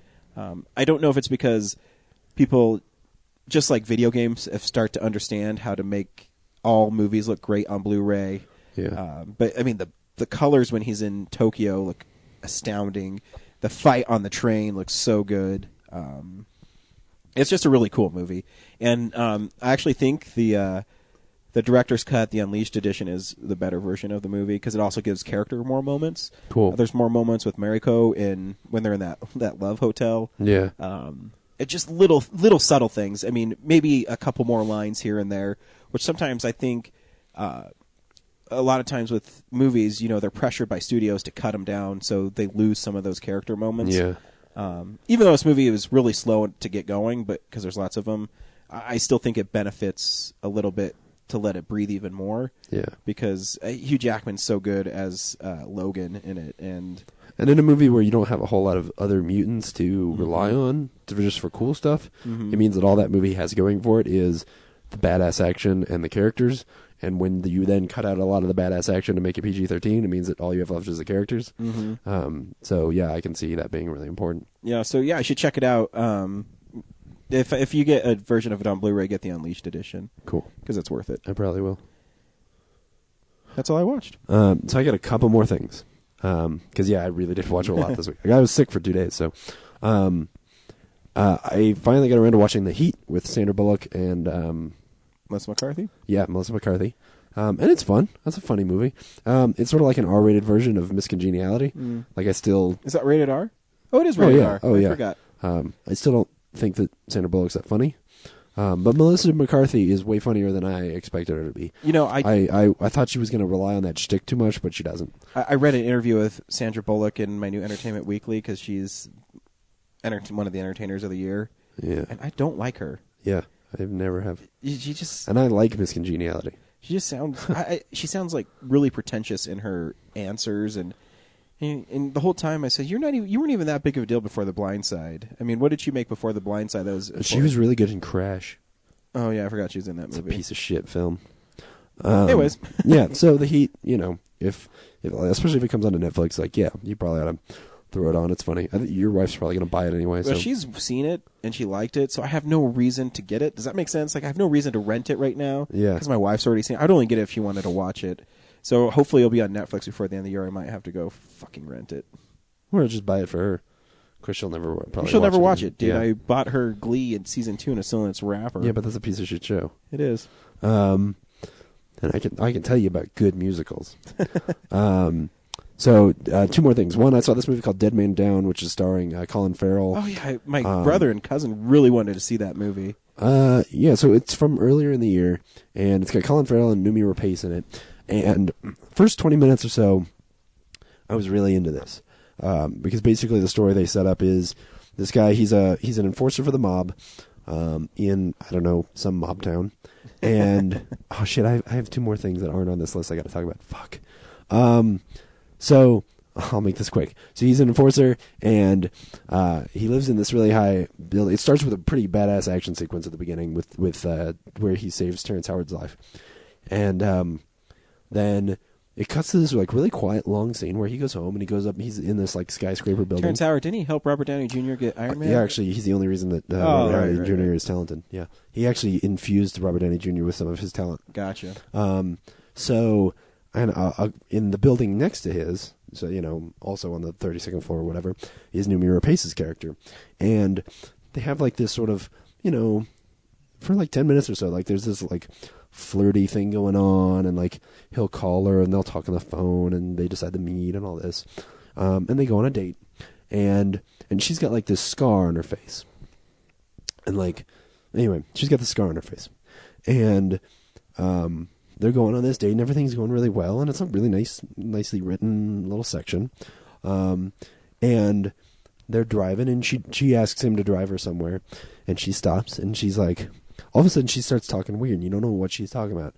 I don't know if it's because people, just like video games, have start to understand how to make all movies look great on Blu-ray. Yeah. But I mean the colors when he's in Tokyo look astounding. The fight on the train looks so good. It's just a really cool movie, and I actually think the director's cut, the Unleashed edition, is the better version of the movie because it also gives character more moments. Cool. There's more moments with Mariko when they're in that love hotel. Yeah. It's just little subtle things. I mean, maybe a couple more lines here and there, which sometimes I think a lot of times with movies, they're pressured by studios to cut them down, so they lose some of those character moments. Yeah. Even though this movie was really slow to get going, but because there's lots of them, I still think it benefits a little bit to let it breathe even more. Yeah. Because Hugh Jackman's so good as Logan in it, and in a movie where you don't have a whole lot of other mutants to rely on just for cool stuff, it means that all that movie has going for it is the badass action and the characters. And when you then cut out a lot of the badass action to make it PG-13, it means that all you have left is the characters. So yeah, I can see that being really important. Yeah, so yeah, I should check it out. If you get a version of it on Blu-ray, get the Unleashed edition. Cool. Because it's worth it. I probably will. That's all I watched. So I got a couple more things. Because yeah, I really did watch a lot this week. I was sick for 2 days, so I finally got around to watching The Heat with Sandra Bullock and Melissa McCarthy? Yeah, Melissa McCarthy. And it's fun. That's a funny movie. It's sort of like an R-rated version of Miss Congeniality. Like I still... Is that rated R? Oh, it is rated R. Oh, yeah. I forgot. I still don't think that Sandra Bullock's that funny. But Melissa McCarthy is way funnier than I expected her to be. I thought she was going to rely on that shtick too much, but she doesn't. I read an interview with Sandra Bullock in my new Entertainment Weekly because she's one of the entertainers of the year. Yeah. And I don't like her. Yeah. I never have. She just... And I like Miss Congeniality. She just sounds... she sounds like really pretentious in her answers, and the whole time I said, you weren't even that big of a deal before The Blind Side. I mean, what did she make before The Blind Side? She was really good in Crash. Oh yeah, I forgot she was in that movie. It's a piece of shit film. Anyways. Yeah, so The Heat, if especially if it comes onto Netflix, like, yeah, you probably ought to throw it on. It's funny. I think your wife's probably going to buy it anyway. Well, so. she's seen it, and she liked it, so I have no reason to get it. Does that make sense? Like, I have no reason to rent it right now. Yeah. Because my wife's already seen it. I'd only get it if she wanted to watch it. So hopefully it'll be on Netflix before the end of the year. I might have to go fucking rent it. Or just buy it for her. Of course, she'll never watch it, dude. Yeah. I bought her Glee in season 2 and it's still in its wrapper. Yeah, but that's a piece of shit show. It is. And I can tell you about good musicals. So 2 more things. One, I saw this movie called Dead Man Down, which is starring Colin Farrell. Oh yeah, my brother and cousin really wanted to see that movie. Yeah, so it's from earlier in the year, and it's got Colin Farrell and Noomi Rapace in it. And first 20 minutes or so, I was really into this. Because basically the story they set up is this guy, he's an enforcer for the mob in, I don't know, some mob town. And, oh shit, I have 2 more things that aren't on this list I got to talk about. Fuck. So, I'll make this quick. So he's an enforcer, and he lives in this really high building. It starts with a pretty badass action sequence at the beginning with where he saves Terrence Howard's life. And then it cuts to this like really quiet, long scene where he goes home and he goes up. He's in this like skyscraper building. Terrence Howard, didn't he help Robert Downey Jr. get Iron Man? Yeah, actually, he's the only reason that Robert Downey Jr. is talented. Yeah, he actually infused Robert Downey Jr. with some of his talent. Gotcha. So, and in the building next to his, so also on the 32nd floor or whatever, is Noomi Rapace's character, and they have like this sort of for like 10 minutes or so, like there's this like flirty thing going on, and like he'll call her and they'll talk on the phone and they decide to meet and all this, and they go on a date, and she's got like this scar on her face, and like anyway she's got the scar on her face, and they're going on this date and everything's going really well, and it's a really nicely written little section, and they're driving, and she asks him to drive her somewhere, and she stops, and she's like, all of a sudden she starts talking weird, and you don't know what she's talking about,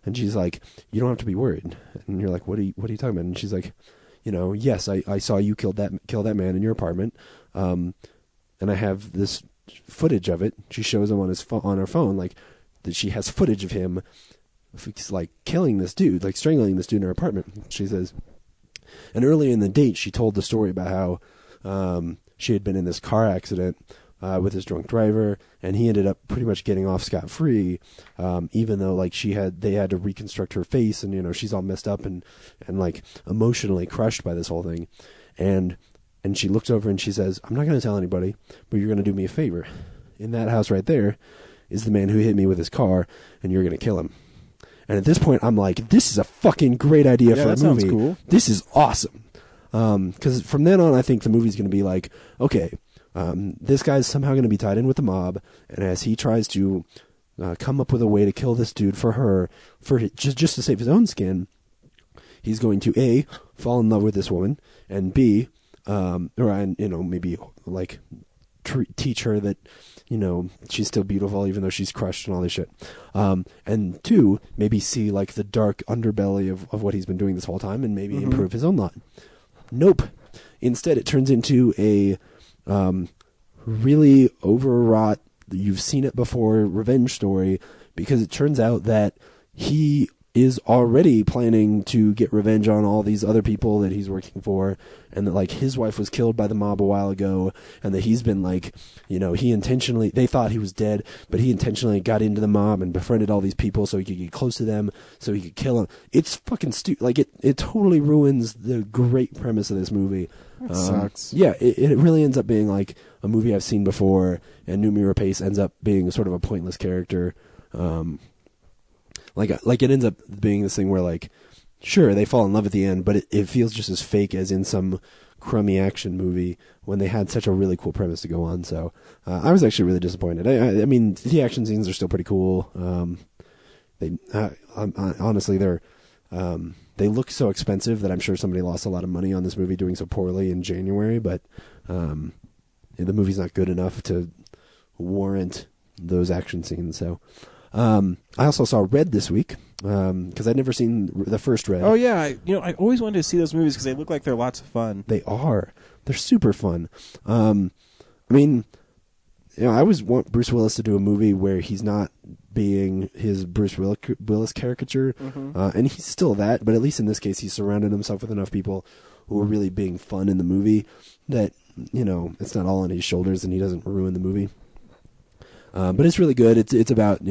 and she's like, you don't have to be worried, and you're like, what are you talking about? And she's like, yes, I saw you kill that man in your apartment, and I have this footage of it. She shows him on her phone, like that she has footage of him like killing this dude, like strangling this dude in her apartment. She says, and earlier in the date she told the story about how she had been in this car accident with this drunk driver, and he ended up pretty much getting off scot-free, even though like they had to reconstruct her face, and she's all messed up and like emotionally crushed by this whole thing, and she looks over and she says, I'm not going to tell anybody, but you're going to do me a favor. In that house right there is the man who hit me with his car, and you're going to kill him. And at this point I'm like, this is a fucking great idea for a movie. Sounds cool. This is awesome. Because from then on I think the movie's going to be like, okay, this guy's somehow going to be tied in with the mob, and as he tries to come up with a way to kill this dude for just to save his own skin, he's going to A, fall in love with this woman, and B, maybe like teach her that she's still beautiful even though she's crushed and all this shit, and 2, maybe see like the dark underbelly of what he's been doing this whole time, and maybe improve his own lot. Nope. Instead it turns into a really overwrought, you've seen it before, revenge story, because it turns out that he is already planning to get revenge on all these other people that he's working for, and that like his wife was killed by the mob a while ago, and that he's been like, they thought he was dead, but he intentionally got into the mob and befriended all these people so he could get close to them, so he could kill them. It's fucking stupid. Like it totally ruins the great premise of this movie. That sucks. Yeah, it really ends up being like a movie I've seen before, and Noomi Rapace ends up being sort of a pointless character. Like it ends up being this thing where like, sure, they fall in love at the end, but it feels just as fake as in some crummy action movie when they had such a really cool premise to go on. So I was actually really disappointed. I mean, the action scenes are still pretty cool. Honestly, they look so expensive that I'm sure somebody lost a lot of money on this movie doing so poorly in January, but the movie's not good enough to warrant those action scenes. So I also saw Red this week because I'd never seen the first Red. Oh yeah, I always wanted to see those movies because they look like they're lots of fun. They are. They're super fun. I mean, I always want Bruce Willis to do a movie where he's not being his Bruce Willis caricature, and he's still that, but at least in this case he's surrounded himself with enough people who are really being fun in the movie that it's not all on his shoulders and he doesn't ruin the movie. But it's really good. It's about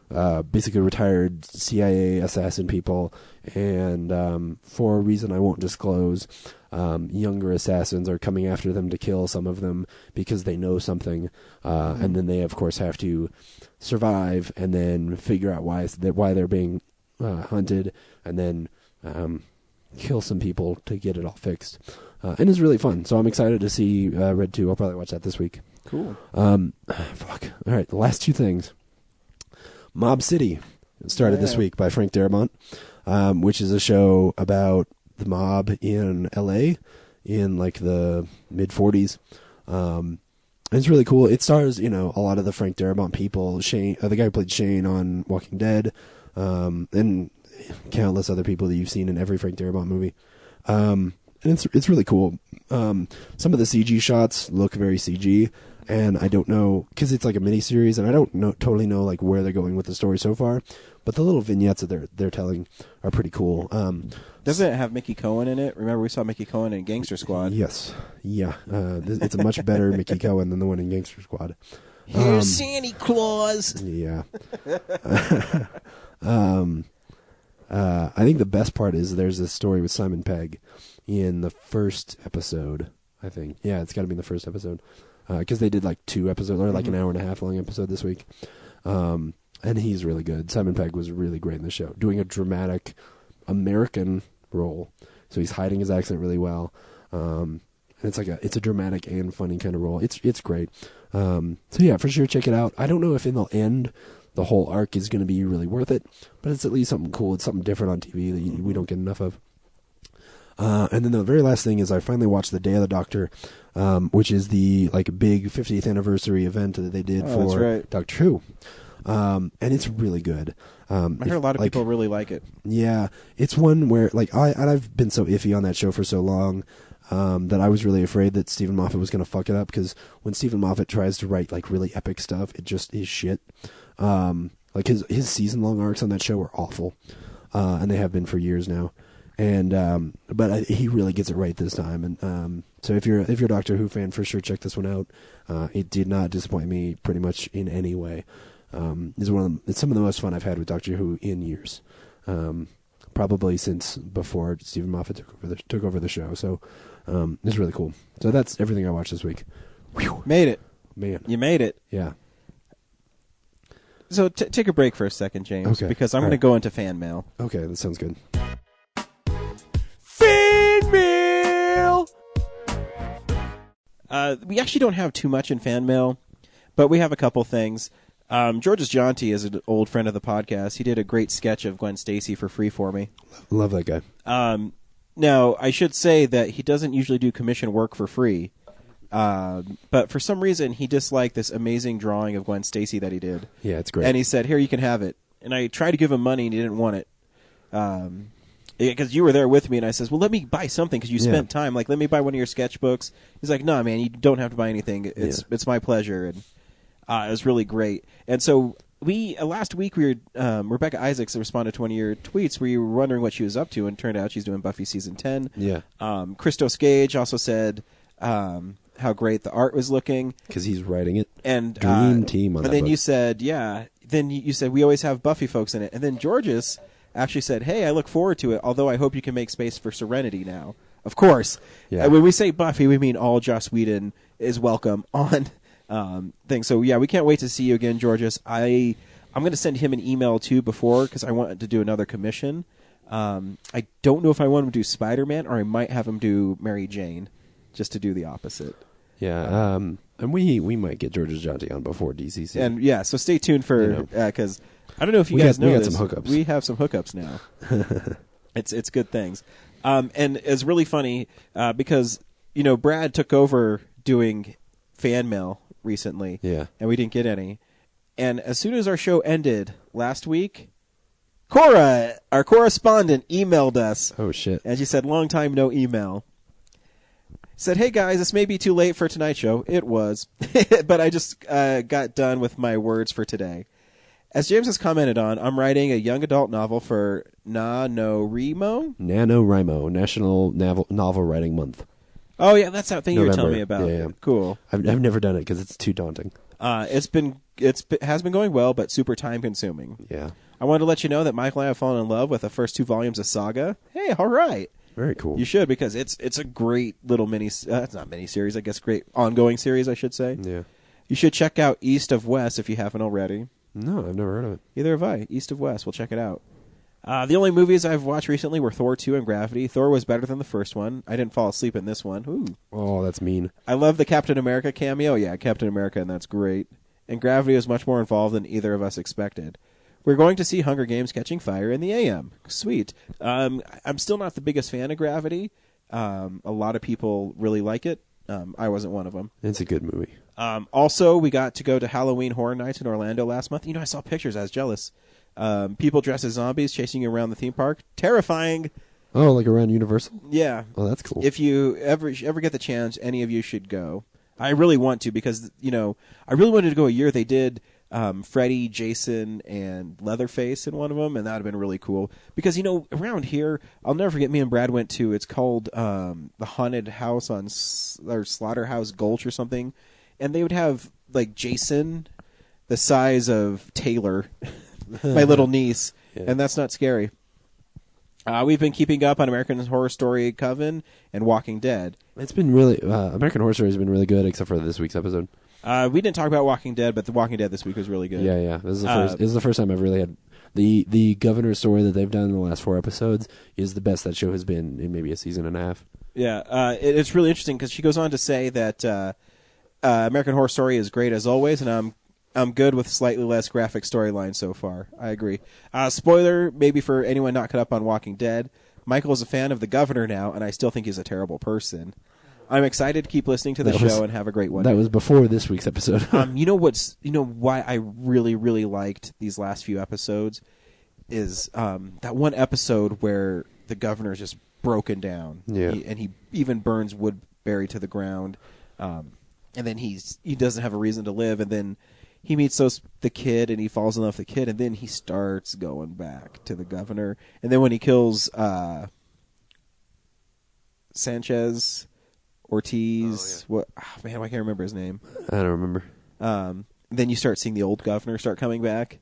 basically retired CIA assassin people, and for a reason I won't disclose, younger assassins are coming after them to kill some of them because they know something, and then they of course have to survive and then figure out why they're being hunted, and then kill some people to get it all fixed. And it's really fun, so I'm excited to see Red 2. I'll probably watch that this week. Cool. Fuck. All right, the last two things. Mob City started this week by Frank Darabont, which is a show about the mob in L.A. in like the mid-'40s. It's really cool. It stars, a lot of the Frank Darabont people. Shane, the guy who played Shane on Walking Dead, and countless other people that you've seen in every Frank Darabont movie. And it's really cool. Some of the CG shots look very CG, and I don't know, because it's like a miniseries, and I don't totally know like where they're going with the story so far. But the little vignettes that they're telling are pretty cool. Doesn't it have Mickey Cohen in it? Remember we saw Mickey Cohen in Gangster Squad. Yes, yeah. It's a much better Mickey Cohen than the one in Gangster Squad. Here's Santa Claus. Yeah. I think the best part is there's this story with Simon Pegg in the first episode, I think. Yeah, it's got to be in the first episode. Because they did like 2 episodes, or like an hour and a half long episode this week. And he's really good. Simon Pegg was really great in the show, doing a dramatic American role. So he's hiding his accent really well. And it's a dramatic and funny kind of role. It's great. So yeah, for sure, check it out. I don't know if in the end the whole arc is going to be really worth it, but it's at least something cool. It's something different on TV that we don't get enough of. And then the very last thing is I finally watched The Day of the Doctor, which is the like big 50th anniversary event that they did for Doctor Who. And it's really good. I heard a lot of people really like it. Yeah, it's one where like I've been so iffy on that show for so long that I was really afraid that Stephen Moffat was going to fuck it up, because when Stephen Moffat tries to write like really epic stuff, it just is shit. Like his season-long arcs on that show are awful, and they have been for years now. And but he really gets it right this time. And so if you're a Doctor Who fan, for sure check this one out. It did not disappoint me pretty much in any way. It's some of the most fun I've had with Doctor Who in years, probably since before Stephen Moffat took over the show. So it's really cool. So that's everything I watched this week. Whew. Made it, man! You made it. Yeah. So take a break for a second, James, because I'm going to go into fan mail. Okay, that sounds good. Fan mail! We actually don't have too much in fan mail, but we have a couple things. Georges Jonty is an old friend of the podcast. He did a great sketch of Gwen Stacy for free for me. Love that guy. Now, I should say that he doesn't usually do commission work for free, but for some reason he disliked this amazing drawing of Gwen Stacy that he did. Yeah, it's great. And he said, "Here, you can have it." And I tried to give him money, and he didn't want it. Because you were there with me, and I says, "Well, let me buy something because you spent time. Like, let me buy one of your sketchbooks." He's like, "No, man, you don't have to buy anything. It's my pleasure." And it was really great. And so last week we were Rebecca Isaacs responded to one of your tweets where you were wondering what she was up to, and turned out she's doing Buffy season 10. Yeah. Christos Gage also said how great the art was looking because he's writing it. And dream team on that. And then book. you said, Then you said we always have Buffy folks in it. And then Georges actually said, "Hey, I look forward to it, although I hope you can make space for Serenity now." Of course. Yeah. When we say Buffy, we mean all Joss Whedon is welcome on things. So, yeah, we can't wait to see you again, Georges. I'm going to send him an email, too, because I want to do another commission. I don't know if I want him to do Spider-Man, or I might have him do Mary Jane, just to do the opposite. Yeah, and we might get Georges Jonty on before DCC. And, yeah, so stay tuned for, because I don't know if you guys know this. We got some hookups. We have some hookups now. It's good things. And it's really funny because, Brad took over doing fan mail recently. Yeah. And we didn't get any. And as soon as our show ended last week, Cora, our correspondent, emailed us. Oh, shit. And she said, "Long time no email." Said, "Hey, guys, this may be too late for tonight's show." It was. But I just got done with my words for today. As James has commented on, I'm writing a young adult novel for NaNoWriMo, National Novel Writing Month. Oh, yeah, that's that thing November. you were telling me about. Yeah. Cool. I've never done it because it's too daunting. Has been going well, but super time consuming. Yeah. I wanted to let you know that Michael and I have fallen in love with the first 2 volumes of Saga. Hey, all right. Very cool. You should, because it's a great little it's not mini series, I guess, great ongoing series, I should say. Yeah. You should check out East of West if you haven't already. No, I've never heard of it. Either have I. East of West. We'll check it out. The only movies I've watched recently were Thor 2 and Gravity. Thor was better than the first one. I didn't fall asleep in this one. Ooh. Oh, that's mean. I love the Captain America cameo. Yeah, Captain America, and that's great. And Gravity was much more involved than either of us expected. We're going to see Hunger Games Catching Fire in the AM. Sweet. I'm still not the biggest fan of Gravity. A lot of people really like it. I wasn't one of them. It's a good movie. Also, we got to go to Halloween Horror Nights in Orlando last month. I saw pictures. I was jealous. People dressed as zombies chasing you around the theme park. Terrifying. Oh, like around Universal? Yeah. Oh, that's cool. If you ever get the chance, any of you should go. I really want to, because, I really wanted to go a year. They did Freddy, Jason, and Leatherface in one of them, and that would have been really cool. Because, around here, I'll never forget, me and Brad went to, it's called the Haunted House on or Slaughterhouse Gulch or something, and they would have, like, Jason the size of Taylor, my little niece, and that's not scary. We've been keeping up on American Horror Story Coven and Walking Dead. It's been really American Horror Story has been really good, except for this week's episode. We didn't talk about Walking Dead, but The Walking Dead this week was really good. Yeah. This is the first time I've really had the governor's story that they've done in the last 4 episodes is the best that show has been in maybe a season and a half. Yeah, it's really interesting because she goes on to say that American Horror Story is great as always, and I'm good with slightly less graphic storyline so far. I agree. Spoiler, maybe for anyone not caught up on Walking Dead, Michael is a fan of the governor now, and I still think he's a terrible person. I'm excited to keep listening to the show and have a great one. That was before this week's episode. Why I really, really liked these last few episodes is that one episode where the governor is just broken down. Yeah. He even burns Woodbury to the ground. And then he doesn't have a reason to live, and then he meets the kid, and he falls in love with the kid, and then he starts going back to the governor. And then when he kills Sanchez Ortiz, why can't I remember his name? I don't remember. Then you start seeing the old governor start coming back,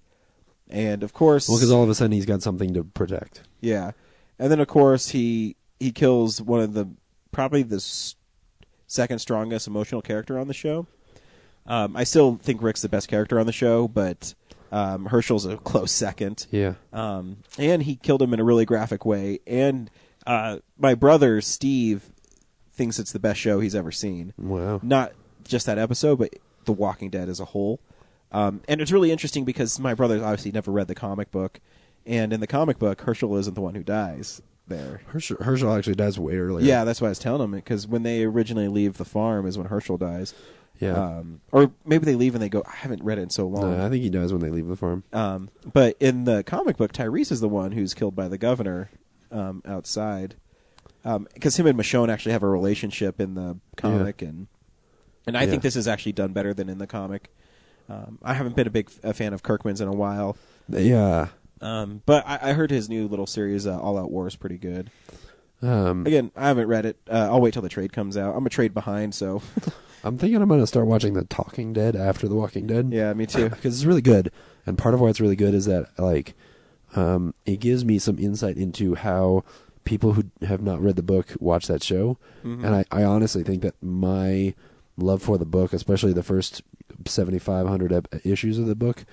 and of course, because all of a sudden he's got something to protect. Yeah, and then of course he kills one of probably the second strongest emotional character on the show. I still think Rick's the best character on the show, but Herschel's a close second. Yeah. And he killed him in a really graphic way. And my brother, Steve, thinks it's the best show he's ever seen. Wow. Not just that episode, but The Walking Dead as a whole. And it's really interesting because my brother obviously never read the comic book. And in the comic book, Herschel isn't the one who dies there. Herschel actually dies way earlier. Yeah, that's why I was telling him, because when they originally leave the farm is when Herschel dies. Yeah. Or maybe they leave and they go, I haven't read it in so long. No, I think he dies when they leave the farm. But in the comic book, Tyrese is the one who's killed by the governor outside. Because him and Michonne actually have a relationship in the comic, and I think this is actually done better than in the comic. I haven't been a fan of Kirkman's in a while. Yeah. But I heard his new little series, All Out War, is pretty good. Again, I haven't read it. I'll wait till the trade comes out. I'm a trade behind, so... I'm thinking I'm going to start watching The Talking Dead after The Walking Dead. Yeah, me too. Because it's really good. And part of why it's really good is that, it gives me some insight into how people who have not read the book watch that show. Mm-hmm. And I honestly think that my love for the book, especially the first 7,500 issues of the book,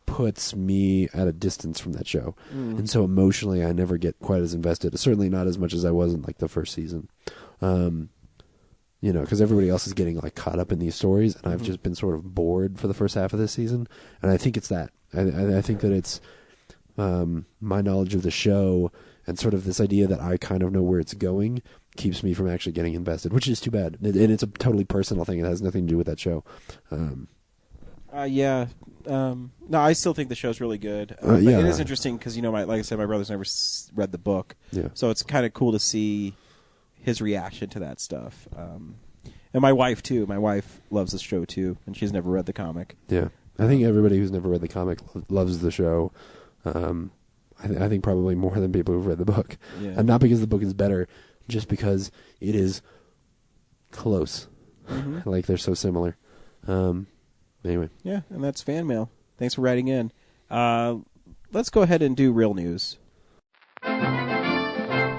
puts me at a distance from that show. And so emotionally, I never get quite as invested. Certainly not as much as I was in, the first season. Because everybody else is getting caught up in these stories, and I've just been sort of bored for the first half of this season. And I think it's that. I think that it's my knowledge of the show and sort of this idea that I kind of know where it's going keeps me from actually getting invested, which is too bad. And it's a totally personal thing. It has nothing to do with that show. Yeah. No, I still think the show's really good. But it is interesting because, like I said, my brother's never read the book. Yeah. So it's kind of cool to see his reaction to that stuff. And my wife, too. My wife loves the show, too, and she's never read the comic. Yeah. I think everybody who's never read the comic loves the show. I think probably more than people who've read the book. Yeah. And not because the book is better, just because it is close. Mm-hmm. They're so similar. Anyway. Yeah, and that's fan mail. Thanks for writing in. Let's go ahead and do real news.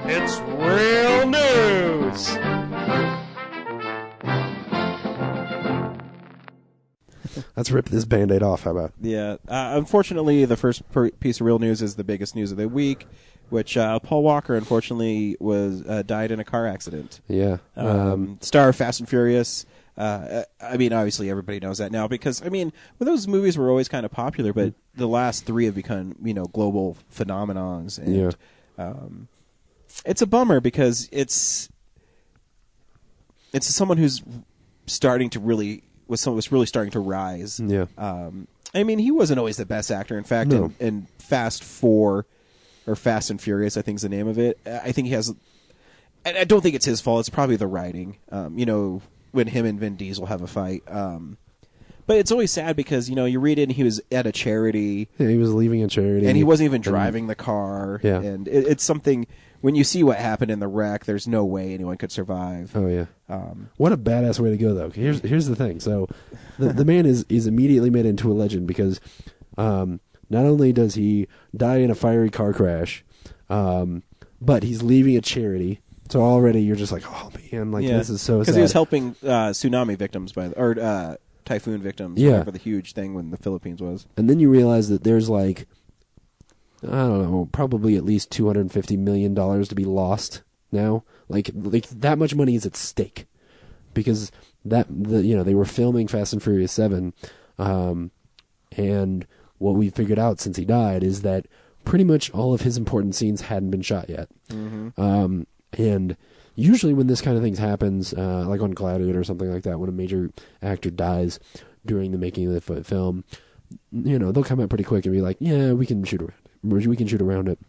It's real news. Let's rip this Band-Aid off. How about? Yeah. Unfortunately, the first piece of real news is the biggest news of the week, which Paul Walker, unfortunately, died in a car accident. Yeah. Star of Fast and Furious. I mean, obviously, everybody knows that now because, I mean, well, those movies were always kind of popular, but the last three have become, global phenomenons. And, it's a bummer because it's someone who's starting to really was really starting to rise. Yeah. I mean, he wasn't always the best actor. In fact, in Fast 4 or Fast and Furious, I think is the name of it. I think he has. I don't think it's his fault. It's probably the writing. When him and Vin Diesel have a fight. But it's always sad because, you read it and he was at a charity. Yeah, he was leaving a charity. And he wasn't even driving the car. Yeah. And it's something, when you see what happened in the wreck, there's no way anyone could survive. Oh, yeah. What a badass way to go, though. Here's the thing. So the man is immediately made into a legend because not only does he die in a fiery car crash, but he's leaving a charity. So already you're just like, oh, man, this is so sad. Because he was helping tsunami victims, typhoon victims, whatever the huge thing when the Philippines was. And then you realize that there's I don't know, probably at least $250 million to be lost now. Like that much money is at stake because they were filming Fast and Furious 7, and what we figured out since he died is that pretty much all of his important scenes hadn't been shot yet. Mm-hmm. And usually when this kind of thing happens, like on Gladiator or something like that, when a major actor dies during the making of the film, they'll come out pretty quick and be like, yeah, we can shoot around it.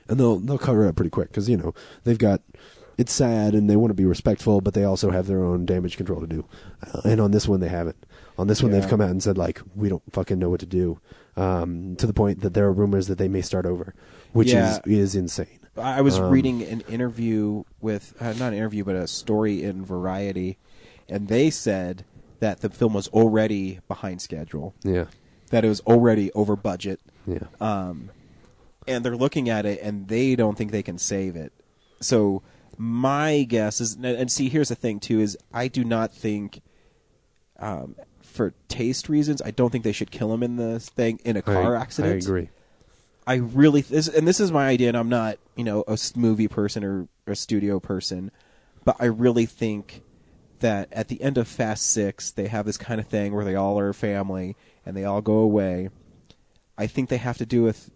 And they'll cover it up pretty quick because, they've got, it's sad and they want to be respectful, but they also have their own damage control to do. And on this one, they haven't. On this one, they've come out and said, we don't fucking know what to do, to the point that there are rumors that they may start over, which is insane. I was reading an interview with, not an interview, but a story in Variety, and they said that the film was already behind schedule. Yeah. That it was already over budget. Yeah. And they're looking at it, and they don't think they can save it. So my guess is, and see, here's the thing, too, is I do not think, for taste reasons, I don't think they should kill him in a car accident. I agree. I really, and this is my idea, and I'm not, a movie person or a studio person, but I really think that at the end of Fast 6, they have this kind of thing where they all are a family and they all go away. I think they have to do with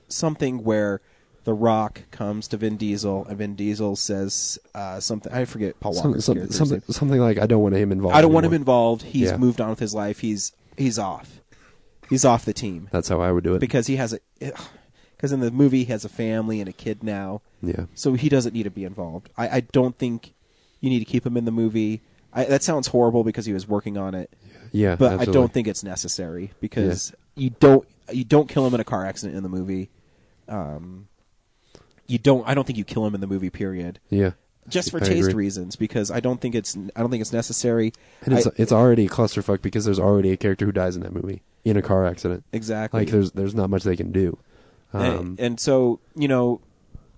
something where The Rock comes to Vin Diesel and Vin Diesel says something. I forget Paul Walker's character. Something like, I don't want him involved. I don't want him involved. He's moved on with his life. He's off. He's off the team. That's how I would do it. Because because in the movie he has a family and a kid now. Yeah. So he doesn't need to be involved. I don't think you need to keep him in the movie. That sounds horrible because he was working on it. Yeah. But absolutely. I don't think it's necessary because you don't kill him in a car accident in the movie. I don't think you kill him in the movie, period. Yeah. Just for taste reasons, because I don't think it's necessary. And it's already a clusterfuck because there's already a character who dies in that movie in a car accident. Exactly. There's not much they can do. And so,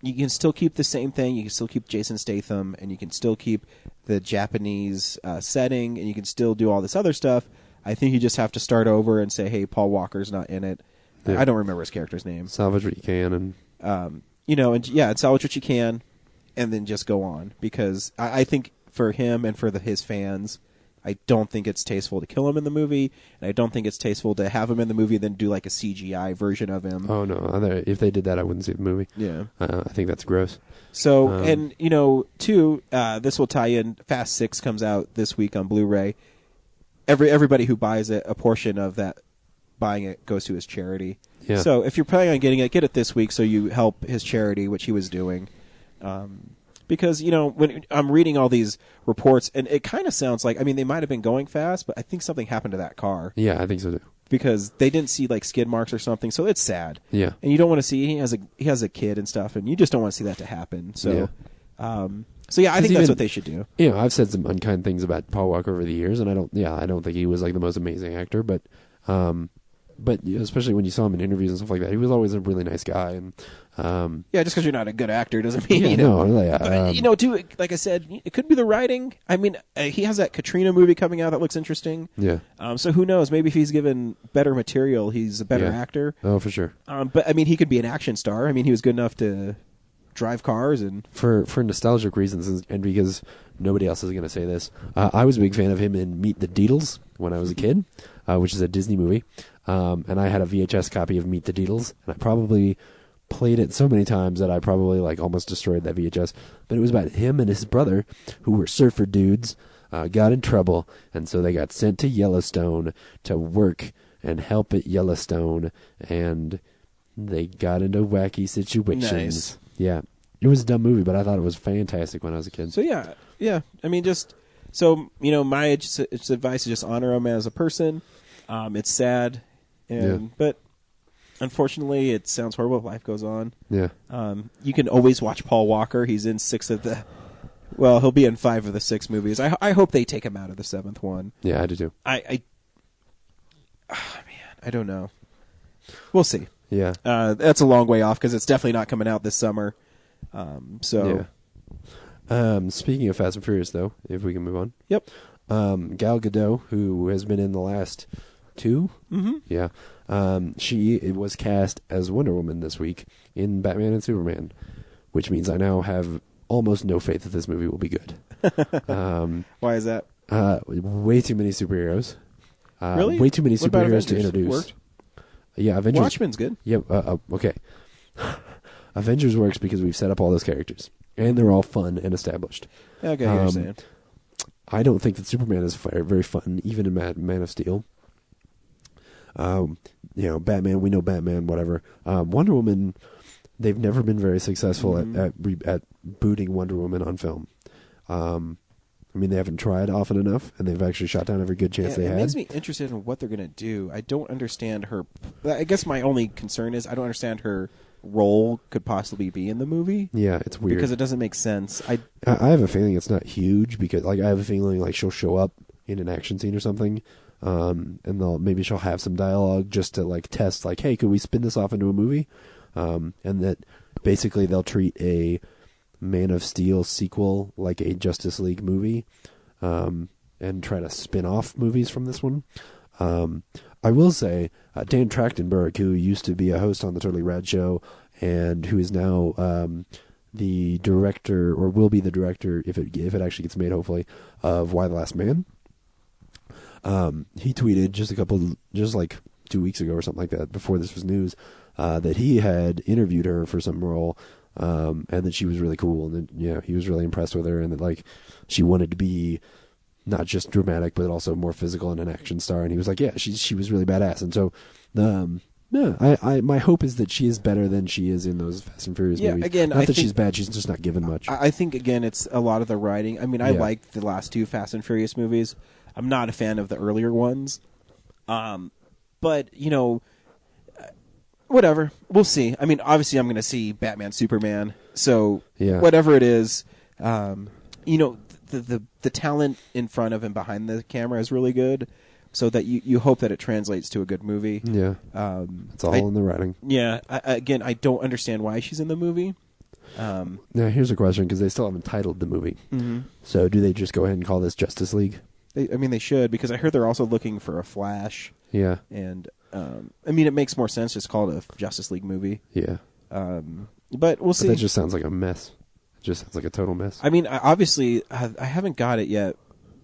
you can still keep the same thing. You can still keep Jason Statham, and you can still keep the Japanese setting, and you can still do all this other stuff. I think you just have to start over and say, hey, Paul Walker's not in it. Yeah. I don't remember his character's name. Salvage what you can. And salvage what you can, and then just go on. Because I think for him and for his fans, I don't think it's tasteful to kill him in the movie, and I don't think it's tasteful to have him in the movie and then do like a CGI version of him. Oh, no. If they did that, I wouldn't see the movie. Yeah. I think that's gross. So, this will tie in. Fast 6 comes out this week on Blu-ray. Everybody who buys it, a portion of that buying it goes to his charity. Yeah. So if you're planning on getting it, get it this week so you help his charity, which he was doing. Because, when I'm reading all these reports, and it kind of sounds like, they might have been going fast, but I think something happened to that car. Yeah, I think so too. Because they didn't see like skid marks or something, so it's sad. Yeah. And you don't want to see, he has a kid and stuff, and you just don't want to see that to happen. So, So yeah, I think that's what they should do. You know, I've said some unkind things about Paul Walker over the years, and I don't think he was like the most amazing actor, but you know, especially when you saw him in interviews and stuff like that, he was always a really nice guy. And yeah, just because you're not a good actor doesn't mean you know. too. Like I said, it could be the writing. I mean, he has that Katrina movie coming out that looks interesting. Yeah. So who knows? Maybe if he's given better material, he's a better actor. Oh, for sure. But I mean, he could be an action star. I mean, he was good enough to drive cars and for nostalgic reasons, and because nobody else is going to say this, I was a big fan of him in Meet the Deedles when I was a kid, which is a Disney movie, and I had a VHS copy of Meet the Deedles, and I probably played it so many times that I probably like almost destroyed that VHS. But it was about him and his brother, who were surfer dudes, got in trouble, and so they got sent to Yellowstone to work and help at Yellowstone, and they got into wacky situations. Nice. Yeah. It was a dumb movie, but I thought it was fantastic when I was a kid. So yeah. I mean, just so you know, my advice is just honor him as a person. It's sad, but unfortunately, it sounds horrible. Life goes on. Yeah. You can always watch Paul Walker. He's in 6 of the. Well, he'll be in 5 of the 6 movies. I hope they take him out of the 7th one. Yeah, I do too. Man, I don't know. We'll see. Yeah. That's a long way off because it's definitely not coming out this summer. Yeah. Speaking of Fast and Furious, though, if we can move on. Yep. Gal Gadot, who has been in the last 2. Mm-hmm. Yeah. She was cast as Wonder Woman this week in Batman and Superman, which means I now have almost no faith that this movie will be good. Why is that? Way too many superheroes. Really? Way too many What about superheroes to Avengers? introduce. Worked? Yeah, Avengers. Watchmen's good. Yeah, okay. Avengers works because we've set up all those characters, and they're all fun and established. Okay, I understand. I don't think that Superman is very fun, even in Man of Steel. You know, Batman, we know Batman, whatever. Wonder Woman, they've never been very successful at booting Wonder Woman on film. I mean, they haven't tried often enough, and they've actually shot down every good chance they had. It makes me interested in what they're going to do. I don't understand her. I guess my only concern is I don't understand her role could possibly be in the movie. Yeah, it's weird. Because it doesn't make sense. I have a feeling it's not huge, because like I have a feeling like she'll show up in an action scene or something, and maybe she'll have some dialogue just to like test, like, hey, could we spin this off into a movie? And that basically they'll treat a Man of Steel sequel like a Justice League movie, and try to spin off movies from this one. I will say, Dan Trachtenberg, who used to be a host on the Totally Rad Show, and who is now the director, or will be the director if it actually gets made, hopefully, of Y the Last Man. He tweeted just like 2 weeks ago or something like that, before this was news, that he had interviewed her for some role, and that she was really cool, and that, he was really impressed with her, and that like she wanted to be not just dramatic but also more physical and an action star, and he was like, yeah, she was really badass. And so my hope is that she is better than she is in those Fast and Furious movies. Again, not that she's bad, she's just not given much. I think again it's a lot of the writing. I mean, I liked the last 2 Fast and Furious movies. I'm not a fan of the earlier ones, but whatever, we'll see. I mean, obviously I'm going to see Batman Superman, so whatever it is, the talent in front of and behind the camera is really good, so that you hope that it translates to a good movie. Yeah, it's all in the writing. Yeah, again, I don't understand why she's in the movie. Now here's a question, because they still haven't titled the movie. Mm-hmm. So do they just go ahead and call this Justice League? They should, because I heard they're also looking for a Flash. Yeah, and it makes more sense just call it a Justice League movie. Yeah, but we'll see. That just sounds like a mess. It just sounds like a total mess. I mean, obviously, I haven't got it yet,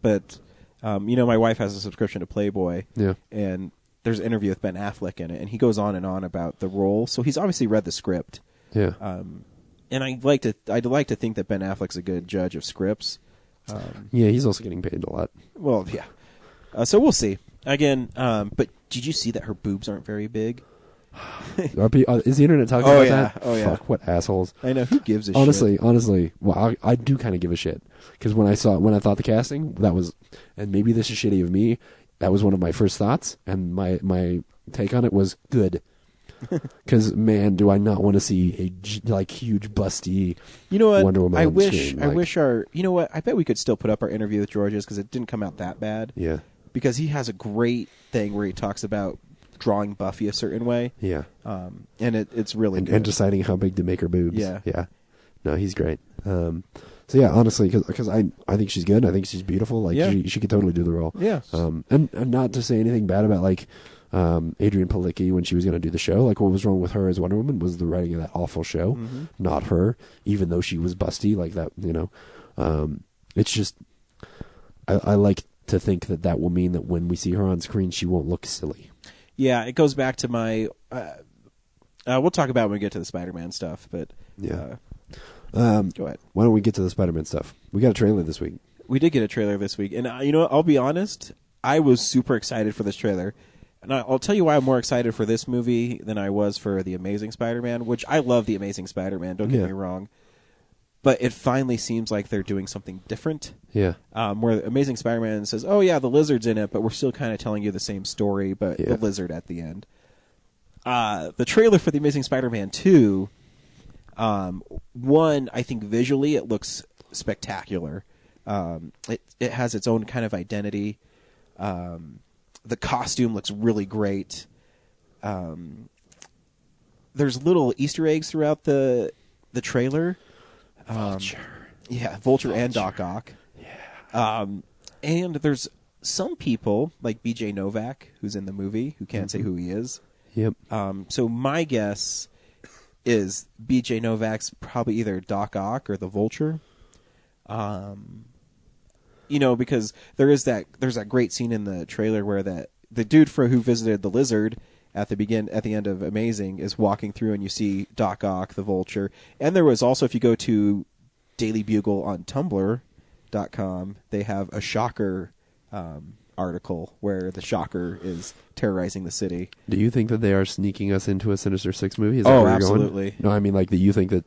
but my wife has a subscription to Playboy. Yeah, and there's an interview with Ben Affleck in it, and he goes on and on about the role. So he's obviously read the script. Yeah, and I'd like to think that Ben Affleck's a good judge of scripts. Yeah, he's also getting paid a lot. Well, yeah. So we'll see. Again, but did you see that her boobs aren't very big? Is the internet talking about that? Oh, yeah. Fuck, what assholes. I know. Who gives a shit? shit? Honestly, well, I do kind of give a shit. Because when I thought the casting, that was, and maybe this is shitty of me, that was one of my first thoughts, and my take on it was good. Because man, do I not want to see a huge busty. You know what? Wonder Woman I on wish. screen, I wish our. You know what? I bet we could still put up our interview with George's because it didn't come out that bad. Yeah. Because he has a great thing where he talks about drawing Buffy a certain way. Yeah. And it's really good. And deciding how big to make her boobs. Yeah. Yeah. No, he's great. So yeah, honestly, because I think she's good. I think she's beautiful. Like she could totally do the role. Yeah. And not to say anything bad about like Adrienne Palicki when she was going to do the show. Like what was wrong with her as Wonder Woman was the writing of that awful show, not her. Even though she was busty like that, it's just I like to think that will mean that when we see her on screen, she won't look silly. Yeah, it goes back to my. We'll talk about it when we get to the Spider-Man stuff, but yeah. Go ahead. Why don't we get to the Spider-Man stuff? We got a trailer this week. We did get a trailer this week, and you know what? I'll be honest. I was super excited for this trailer, and I'll tell you why I'm more excited for this movie than I was for The Amazing Spider-Man, which I love The Amazing Spider-Man. Don't get me wrong. But it finally seems like they're doing something different. Yeah. Where Amazing Spider-Man says, oh, yeah, the lizard's in it, but we're still kind of telling you the same story, but the lizard at the end. The trailer for The Amazing Spider-Man 2, one, I think visually it looks spectacular. It has its own kind of identity. The costume looks really great. There's little Easter eggs throughout the trailer. Vulture. Vulture and Doc Ock. Yeah. And there's some people, like B.J. Novak, who's in the movie, who can't say who he is. Yep. So my guess is B.J. Novak's probably either Doc Ock or the Vulture. Because there's that great scene in the trailer where the dude who visited the lizard at the end of Amazing is walking through, and you see Doc Ock, the Vulture. And there was also, if you go to Daily Bugle on Tumblr.com, they have a Shocker article where the Shocker is terrorizing the city. Do you think that they are sneaking us into a Sinister Six movie? Is that where you're absolutely. Going? No, I mean, like, do you think that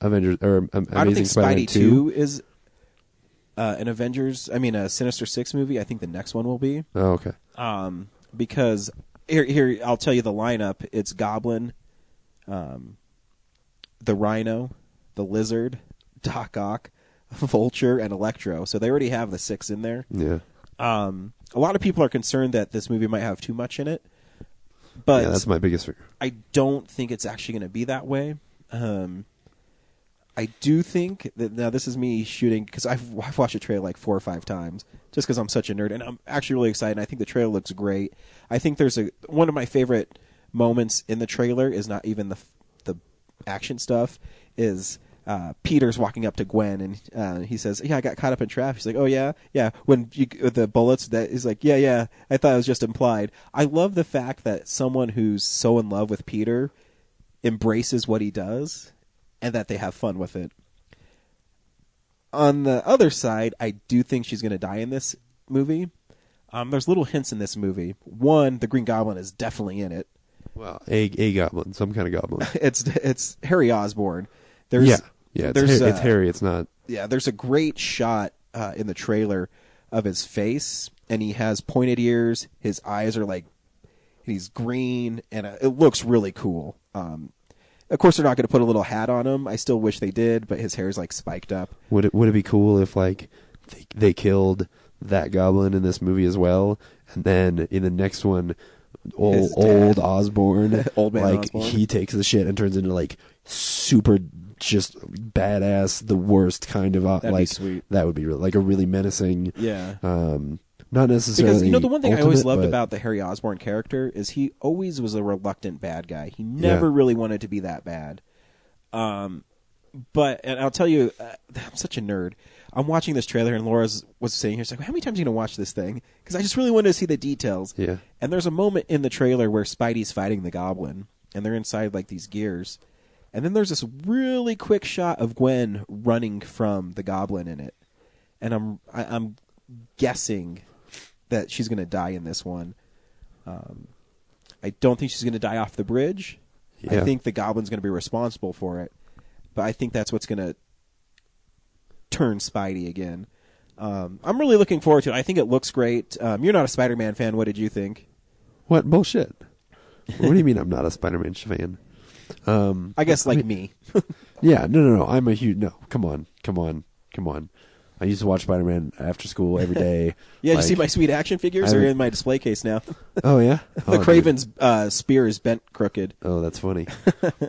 Avengers or Amazing I don't think Spider-Man Spidey 2 is a Sinister Six movie. I think the next one will be. Oh, okay. Because here I'll tell you the lineup. It's Goblin, the Rhino, the Lizard, Doc Ock, Vulture, and Electro. So they already have the 6 in there. Yeah. A lot of people are concerned that this movie might have too much in it. But yeah, that's my biggest fear. I don't think it's actually going to be that way. I do think that now this is me shooting because I've watched the trailer like 4 or 5 times just because I'm such a nerd, and I'm actually really excited. I think the trailer looks great. I think there's one of my favorite moments in the trailer is not even the action stuff, is Peter's walking up to Gwen and he says, "Yeah, I got caught up in traffic." She's like, "Oh yeah, yeah." When the bullets, that is like, "Yeah." I thought it was just implied. I love the fact that someone who's so in love with Peter embraces what he does, and that they have fun with it. On the other side, I do think she's going to die in this movie. There's little hints in this movie. One, the Green Goblin is definitely in it. Well, a goblin, some kind of goblin. It's Harry Osborn. It's Harry. It's not. Yeah, there's a great shot in the trailer of his face, and he has pointed ears. His eyes are he's green, and it looks really cool. Of course, they're not going to put a little hat on him. I still wish they did, but his hair's spiked up. Would it be cool if they killed that goblin in this movie as well, and then in the next one, old Osborn, old man Osborn, he takes the shit and turns into super just badass, the worst kind of That'd be sweet. That would be a really menacing. Yeah. Not necessarily because the one thing ultimate, I always loved about the Harry Osborn character is he always was a reluctant bad guy. He never really wanted to be that bad. But and I'll tell you, I'm such a nerd. I'm watching this trailer and Laura was saying here, she's like, "How many times are you gonna watch this thing?" Because I just really wanted to see the details. Yeah. And there's a moment in the trailer where Spidey's fighting the Goblin, and they're inside these gears, and then there's this really quick shot of Gwen running from the Goblin in it, and I'm guessing that she's going to die in this one. I don't think she's going to die off the bridge. Yeah. I think the Goblin's going to be responsible for it. But I think that's what's going to turn Spidey again. I'm really looking forward to it. I think it looks great. You're not a Spider-Man fan. What did you think? What bullshit? What do you mean I'm not a Spider-Man fan? I guess me. Yeah, no. I'm a huge... No, come on. I used to watch Spider-Man after school every day. Yeah, did you see my sweet action figures? They're in my display case now. Oh, yeah? The Kraven's spear is bent crooked. Oh, that's funny.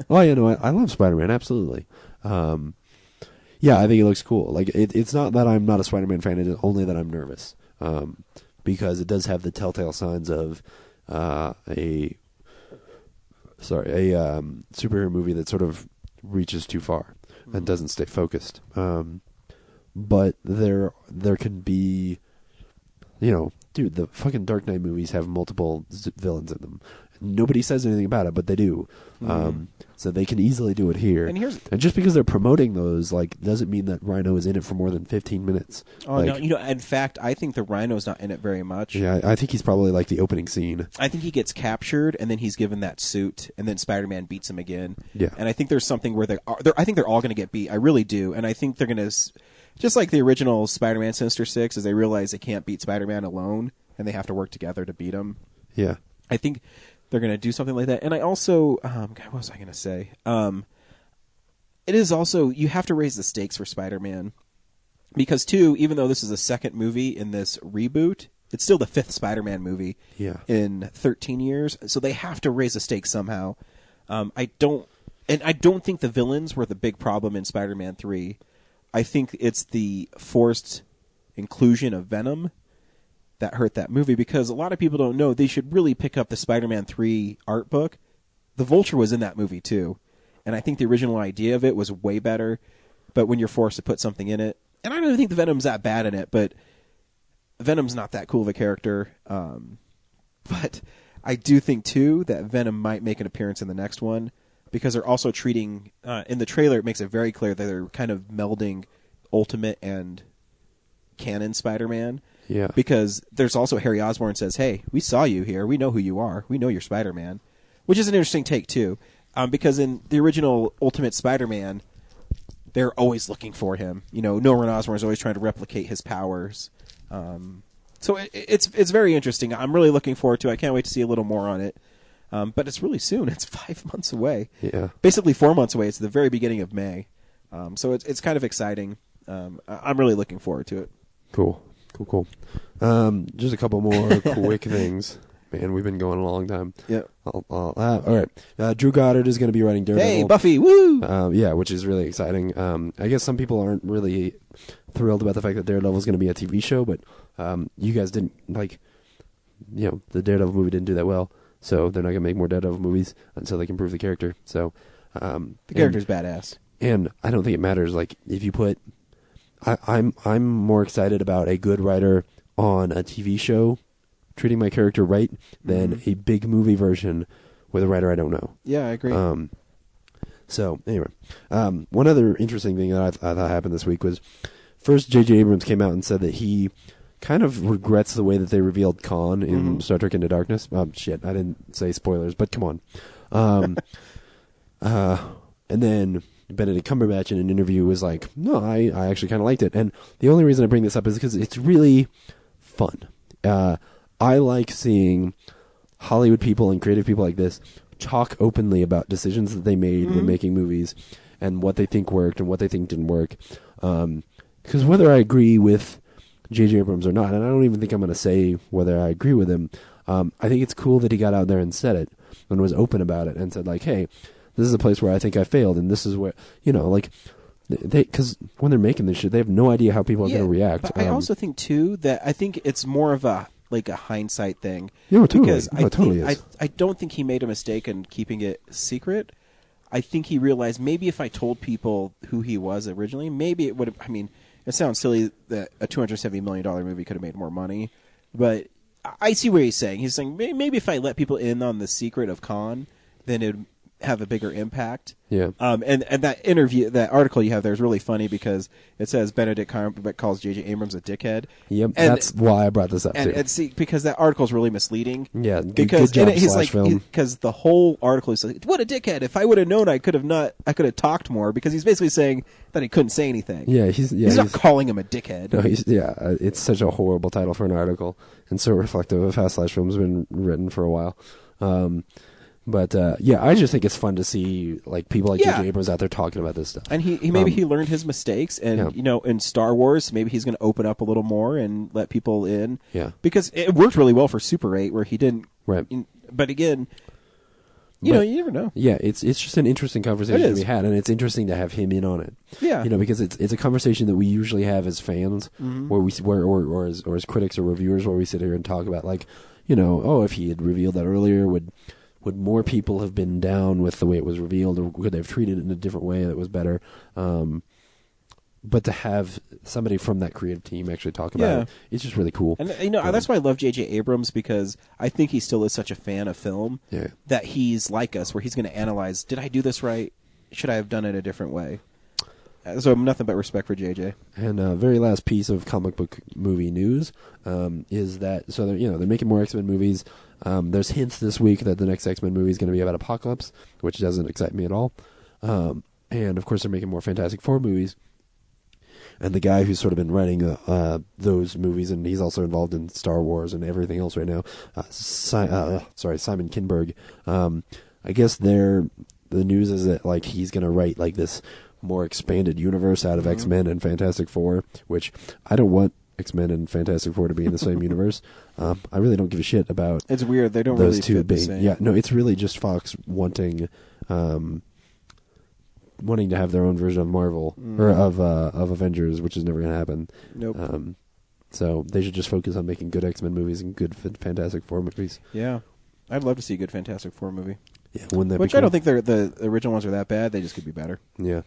Oh, yeah, no, I love Spider-Man, absolutely. Yeah, I think it looks cool. Like, it's not that I'm not a Spider-Man fan, it is only that I'm nervous. Because it does have the telltale signs of a superhero movie that sort of reaches too far and doesn't stay focused. But there can be, dude, the fucking Dark Knight movies have multiple villains in them. Nobody says anything about it, but they do. So they can easily do it here. And just because they're promoting those, doesn't mean that Rhino is in it for more than 15 minutes. Oh, no. In fact, I think the Rhino's not in it very much. Yeah, I think he's probably the opening scene. I think he gets captured, and then he's given that suit, and then Spider-Man beats him again. Yeah. And I think there's something where I think they're all going to get beat. I really do. And I think they're going to... Just like the original Spider-Man Sinister Six, as they realize they can't beat Spider-Man alone, and they have to work together to beat him. Yeah. I think they're going to do something like that. And I also... what was I going to say? It is also... You have to raise the stakes for Spider-Man. Because, too, even though this is the second movie in this reboot, it's still the fifth Spider-Man movie in 13 years. So they have to raise the stakes somehow. I don't think the villains were the big problem in Spider-Man 3. I think it's the forced inclusion of Venom that hurt that movie, because a lot of people don't know they should really pick up the Spider-Man 3 art book. The Vulture was in that movie too, and I think the original idea of it was way better, but when you're forced to put something in it, and I don't even think the Venom's that bad in it, but Venom's not that cool of a character, but I do think too that Venom might make an appearance in the next one, because they're also treating, in the trailer, it makes it very clear that they're kind of melding Ultimate and canon Spider-Man. Yeah. Because there's also Harry Osborn says, hey, we saw you here. We know who you are. We know you're Spider-Man. Which is an interesting take, too. Because in the original Ultimate Spider-Man, they're always looking for him. Norman Osborn is always trying to replicate his powers. So it's very interesting. I'm really looking forward to it. I can't wait to see a little more on it. But it's really soon. It's 5 months away. Yeah. Basically 4 months away. It's the very beginning of May. So it's kind of exciting. I'm really looking forward to it. Cool. Just a couple more quick things. Man, we've been going a long time. Yeah. All right. Drew Goddard is going to be writing Daredevil. Hey, Buffy, woo! Yeah, which is really exciting. I guess some people aren't really thrilled about the fact that Daredevil is going to be a TV show, but you guys didn't, the Daredevil movie didn't do that well. So they're not going to make more Daredevil movies until they can prove the character. So the character's badass, and I don't think it matters. If you put, I'm more excited about a good writer on a TV show treating my character right than a big movie version with a writer I don't know. Yeah, I agree. So anyway, one other interesting thing that I thought happened this week was, first J.J. Abrams came out and said that he kind of regrets the way that they revealed Khan in Star Trek Into Darkness. Shit, I didn't say spoilers, but come on. And then Benedict Cumberbatch in an interview was like, no, I actually kind of liked it. And the only reason I bring this up is because it's really fun. I like seeing Hollywood people and creative people like this talk openly about decisions that they made when making movies and what they think worked and what they think didn't work. Because whether I agree with J.J. Abrams or not, and I don't even think I'm going to say whether I agree with him, I think it's cool that he got out there and said it and was open about it and said, hey, this is a place where I think I failed, and this is where, because when they're making this shit, they have no idea how people are going to react. But I also think, too, that I think it's more of a hindsight thing. No, totally. Because Totally I don't think he made a mistake in keeping it secret. I think he realized maybe if I told people who he was originally, maybe it would have, it sounds silly that a $270 million movie could have made more money, but I see what he's saying. He's saying maybe if I let people in on the secret of Khan, then it would have a bigger impact. Yeah. And that interview, that article you have there is really funny because it says Benedict Cumberbatch calls J.J. Abrams a dickhead. Yep, that's why I brought this up too. And see, because that article is really misleading. Yeah, because good job, he's film. because the whole article is like, what a dickhead! If I would have known, I could have talked more. Because he's basically saying that he couldn't say anything. Yeah, he's not calling him a dickhead. No, it's such a horrible title for an article, and so reflective of how Slash Film's been written for a while. But I just think it's fun to see like people like J.J. Abrams out there talking about this stuff. And he maybe he learned his mistakes, and in Star Wars, maybe he's going to open up a little more and let people in. Yeah, because it worked really well for Super 8, where he didn't. Right. But again, you never know. Yeah, it's just an interesting conversation to be had, and it's interesting to have him in on it. Yeah, because it's a conversation that we usually have as fans, or as critics or reviewers, where we sit here and talk about like, if he had revealed that earlier, would more people have been down with the way it was revealed, or could they have treated it in a different way that was better? But to have somebody from that creative team actually talk about it, it's just really cool. And that's why I love J.J. Abrams, because I think he still is such a fan of film that he's like us, where he's going to analyze, did I do this right? Should I have done it a different way? So nothing but respect for J.J. And very last piece of comic book movie news is that they're making more X-Men movies. There's hints this week that the next X-Men movie is going to be about Apocalypse, which doesn't excite me at all. And of course they're making more Fantastic Four movies. And the guy who's sort of been writing those movies, and he's also involved in Star Wars and everything else right now, Simon Kinberg. I guess the news is that like he's going to write like this more expanded universe out of X-Men and Fantastic Four, which I don't want X-Men and Fantastic Four to be in the same universe. I really don't give a shit about. It's weird. They don't those really two fit the same. Yeah, no, it's really just Fox wanting to have their own version of Marvel or of Avengers, which is never going to happen. Nope. So they should just focus on making good X-Men movies and good Fantastic Four movies. Yeah, I'd love to see a good Fantastic Four movie. Yeah, wouldn't that be Which cool? I don't think the original ones are that bad. They just could be better. Yeah.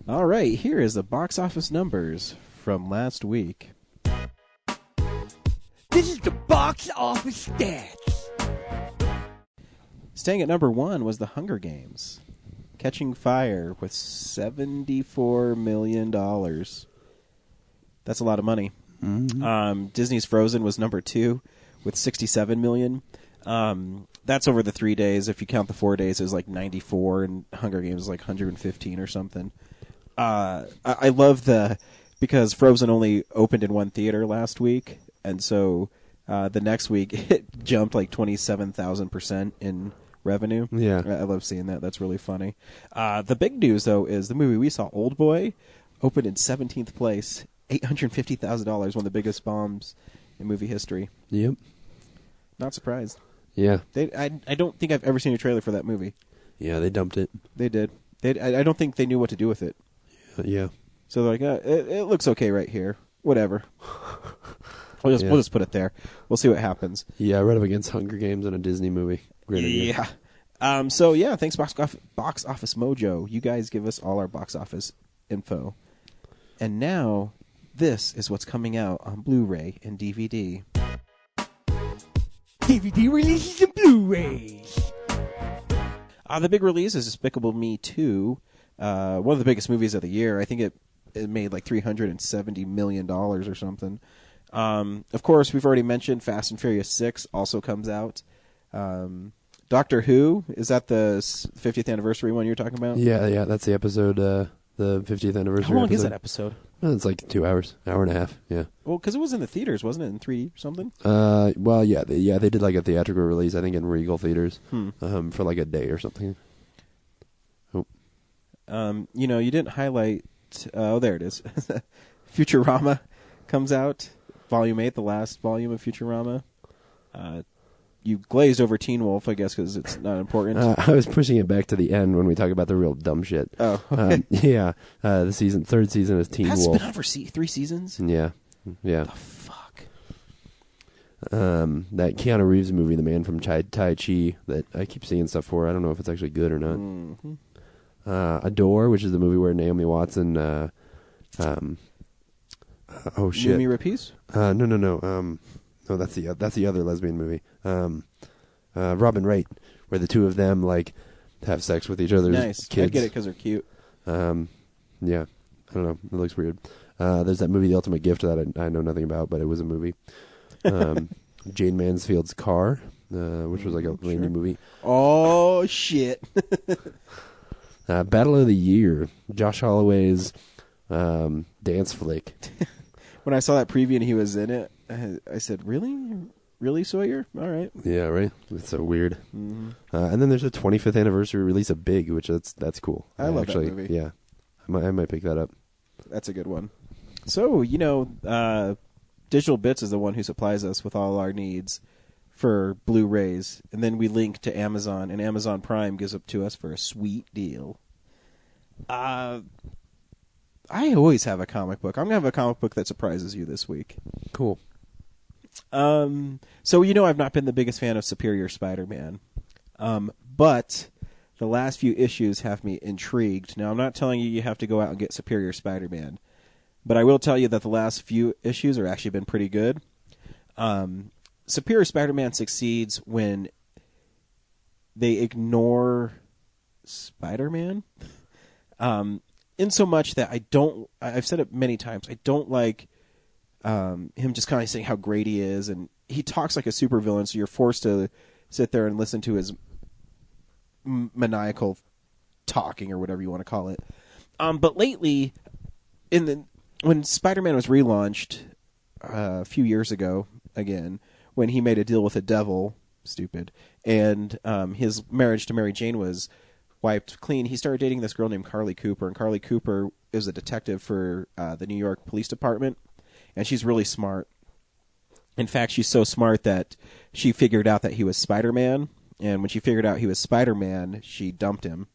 All right, here is the box office numbers from last week. This is the box office stats. Staying at number 1 was The Hunger Games, catching fire with $74 million. That's a lot of money. Mm-hmm. Disney's Frozen was number 2 with $67 million. That's over the 3 days. If you count the 4 days, it was like 94, and Hunger Games was like 115 or something. I love because Frozen only opened in one theater last week, and so the next week it jumped like 27,000% in revenue. Yeah. I love seeing that. That's really funny. The big news, though, is the movie we saw, Old Boy, opened in 17th place, $850,000, one of the biggest bombs in movie history. Yep. Not surprised. Yeah. I don't think I've ever seen a trailer for that movie. Yeah, they dumped it. They did. I don't think they knew what to do with it. Yeah. So they're like, it looks okay right here. Whatever. We'll just put it there. We'll see what happens. Yeah, right up against Hunger Games and a Disney movie. Great idea. Yeah. Thanks Box Office Mojo. You guys give us all our box office info. And now, this is what's coming out on Blu-ray and DVD. DVD releases and Blu-rays. The big release is Despicable Me 2. One of the biggest movies of the year. I think it made like $370 million or something. Of course, we've already mentioned Fast and Furious 6 also comes out. Doctor Who, is that the 50th anniversary one you're talking about? Yeah, that's the episode, the 50th anniversary. How long is that episode? It's like 2 hours, hour and a half. Yeah. Well, because it was in the theaters, wasn't it, in 3D or something? Well, yeah, they did like a theatrical release, I think, in Regal theaters, for like a day or something. Oh. You didn't highlight. Oh, there it is. Futurama comes out, Volume 8, the last volume of Futurama. You glazed over Teen Wolf, I guess, because it's not important. I was pushing it back to the end when we talk about the real dumb shit. Oh, okay. Yeah. The third season is Teen Wolf. That's been on for 3 seasons? Yeah. The fuck? That Keanu Reeves movie, The Man from Tai Chi, that I keep seeing stuff for. I don't know if it's actually good or not. Mm-hmm. Adore, which is the movie where Naomi Watson, oh shit. Mimi Rapice? No. No, that's the other lesbian movie. Robin Wright, where the two of them like have sex with each other's kids. I get it because they're cute. Yeah, I don't know. It looks weird. There's that movie, The Ultimate Gift, that I know nothing about, but it was a movie. Jane Mansfield's Car, which was like a rainy movie. Oh shit! Battle of the Year, Josh Holloway's dance flick. When I saw that preview and he was in it, I said, "Really? Really, Sawyer? All right. Yeah, right. It's so weird. Mm-hmm. And then there's a 25th anniversary release of Big, which that's cool. I love that movie. Yeah, I might pick that up. That's a good one. So Digital Bits is the one who supplies us with all our needs for Blu-rays, and then we link to Amazon, and Amazon Prime gives up to us for a sweet deal. I always have a comic book. I'm gonna have a comic book that surprises you this week. Cool. So I've not been the biggest fan of Superior Spider-Man, but the last few issues have me intrigued. Now, I'm not telling you have to go out and get Superior Spider-Man, but I will tell you that the last few issues are actually been pretty good. Superior Spider-Man succeeds when they ignore Spider-Man, in so much that I've said it many times, I don't like him just kind of saying how great he is, and he talks like a supervillain, so you're forced to sit there and listen to his maniacal talking, or whatever you want to call it. But lately, when Spider-Man was relaunched a few years ago, again, when he made a deal with the devil, stupid, and his marriage to Mary Jane was wiped clean, he started dating this girl named Carly Cooper, and Carly Cooper is a detective for the New York Police Department, and she's really smart. In fact, she's so smart that she figured out that he was Spider-Man, and when she figured out he was Spider-Man, she dumped him.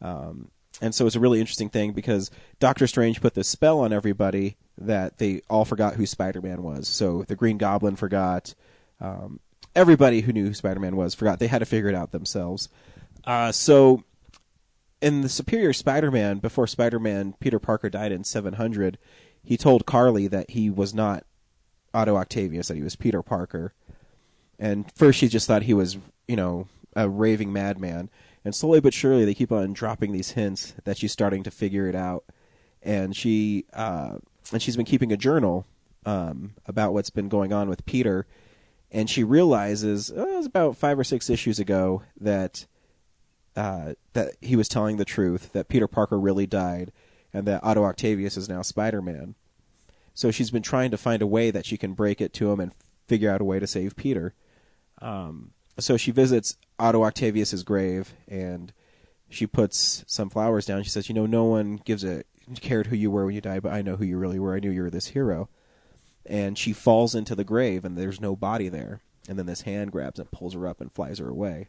And so it's a really interesting thing because Doctor Strange put this spell on everybody that they all forgot who Spider-Man was. So the Green Goblin forgot. Everybody who knew who Spider-Man was forgot. They had to figure it out themselves. So in the Superior Spider-Man, before Spider-Man, Peter Parker died in 700, he told Carly that he was not Otto Octavius, that he was Peter Parker. And first she just thought he was, a raving madman. And slowly but surely they keep on dropping these hints that she's starting to figure it out. And she's been keeping a journal about what's been going on with Peter. And she realizes, it was about 5 or 6 issues ago, that he was telling the truth, that Peter Parker really died, and that Otto Octavius is now Spider-Man. So she's been trying to find a way that she can break it to him and figure out a way to save Peter. So she visits Otto Octavius's grave, and she puts some flowers down. She says, no one cared who you were when you died, but I know who you really were. I knew you were this hero. And she falls into the grave, and there's no body there. And then this hand grabs and pulls her up and flies her away.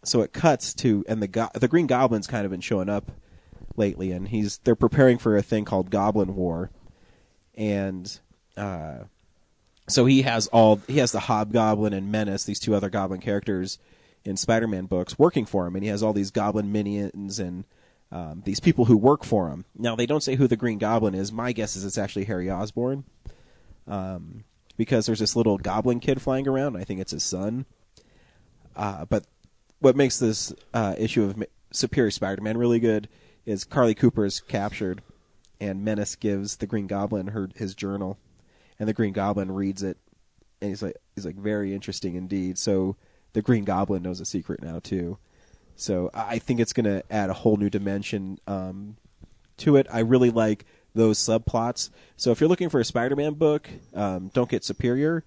So it cuts to, and the Green Goblin's kind of been showing up lately, and they're preparing for a thing called Goblin War. And so he has the Hobgoblin and Menace, these two other Goblin characters in Spider-Man books, working for him, and he has all these Goblin minions and these people who work for him. Now, they don't say who the Green Goblin is. My guess is it's actually Harry Osborn, because there's this little Goblin kid flying around. I think it's his son. But what makes this issue of Superior Spider-Man really good is Carly Cooper is captured, and Menace gives the Green Goblin his journal, and the Green Goblin reads it, and he's like very interesting indeed. So the Green Goblin knows a secret now too. So I think it's going to add a whole new dimension to it. I really like those subplots. So if you're looking for a Spider-Man book, don't get Superior,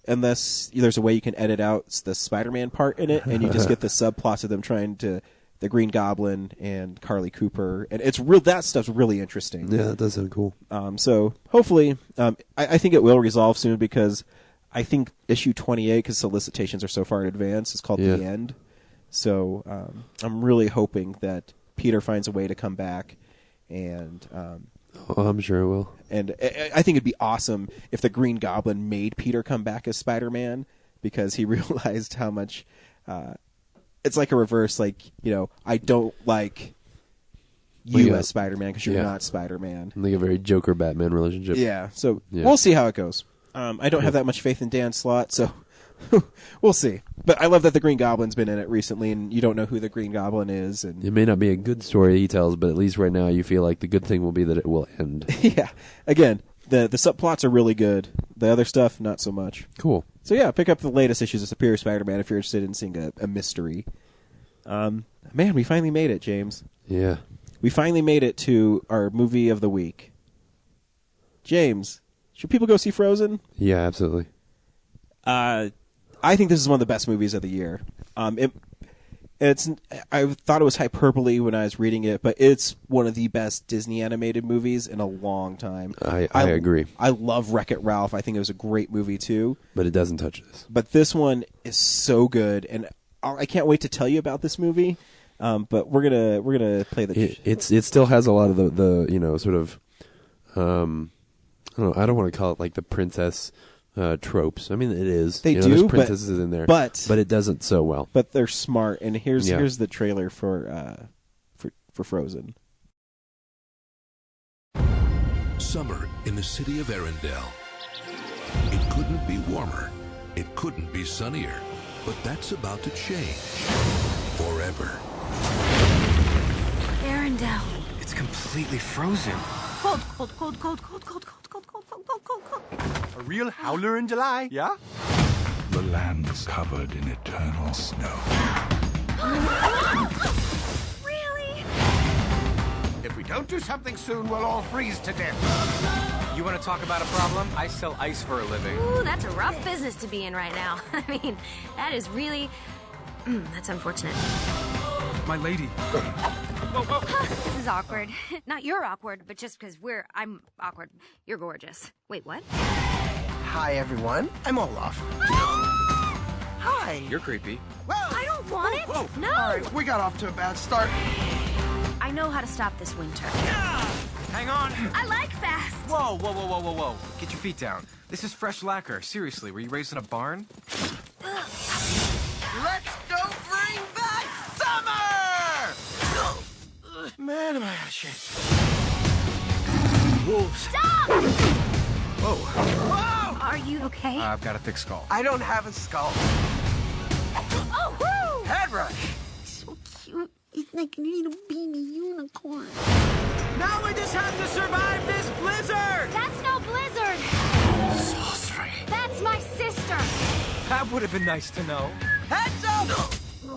unless there's a way you can edit out the Spider-Man part in it, and you just get the subplots of them trying to, the Green Goblin and Carly Cooper, and that stuff's really interesting. Yeah, that does sound cool. So hopefully, I think it will resolve soon, because I think issue 28, because solicitations are so far in advance, is called The End. So I'm really hoping that Peter finds a way to come back, and I'm sure it will. And I think it'd be awesome if the Green Goblin made Peter come back as Spider-Man, because he realized how much it's like a reverse, like, I don't like you as Spider-Man because you're not Spider-Man. Like a very Joker-Batman relationship. Yeah, so we'll see how it goes. I don't have that much faith in Dan Slott, so we'll see. But I love that the Green Goblin's been in it recently, and you don't know who the Green Goblin is. And it may not be a good story he tells, but at least right now you feel like the good thing will be that it will end. Yeah. Again, the subplots are really good. The other stuff, not so much. Cool. So yeah, pick up the latest issues of Superior Spider-Man if you're interested in seeing a mystery. Man, we finally made it, James. Yeah. We finally made it to our movie of the week. James, should people go see Frozen? Yeah, absolutely. I think this is one of the best movies of the year. I thought it was hyperbole when I was reading it, but it's one of the best Disney animated movies in a long time. I agree. I love Wreck-It Ralph. I think it was a great movie too. But it doesn't touch this. But this one is so good, and I can't wait to tell you about this movie. But we're gonna play the. It still has a lot of the sort of, I don't want to call it like the princess tropes. I mean, it is. They do. There's princesses in there, but it doesn't so well. But they're smart. And here's the trailer for Frozen. Summer in the city of Arendelle. It couldn't be warmer. It couldn't be sunnier. But that's about to change forever. Arendelle. It's completely frozen. Cold, cold, cold, cold, cold, cold, cold, cold, cold, cold, cold, cold, cold. A real howler in July, yeah? The land's covered in eternal snow. Really? If we don't do something soon, we'll all freeze to death. You want to talk about a problem? I sell ice for a living. Ooh, that's a rough business to be in right now. I mean, that is really... that's unfortunate. My lady. Whoa, whoa. This is awkward. Not you're awkward, but just because I'm awkward. You're gorgeous. Wait, what? Hi, everyone. I'm Olaf. Hi. You're creepy. Whoa. I don't want it. Whoa. No. All right, we got off to a bad start. I know how to stop this winter. Hang on. I like fast. Whoa, whoa, whoa, whoa, whoa, whoa. Get your feet down. This is fresh lacquer. Seriously, were you raised in a barn? Let's go bring back summer! Man, am I out of shape. Wolves. Stop! Whoa. Whoa! Are you okay? I've got a thick skull. I don't have a skull. Oh, woo! Head rush. So cute. It's like a little baby unicorn. Now we just have to survive this blizzard! That's no blizzard! Sorcery. That's my sister! That would have been nice to know. Heads up!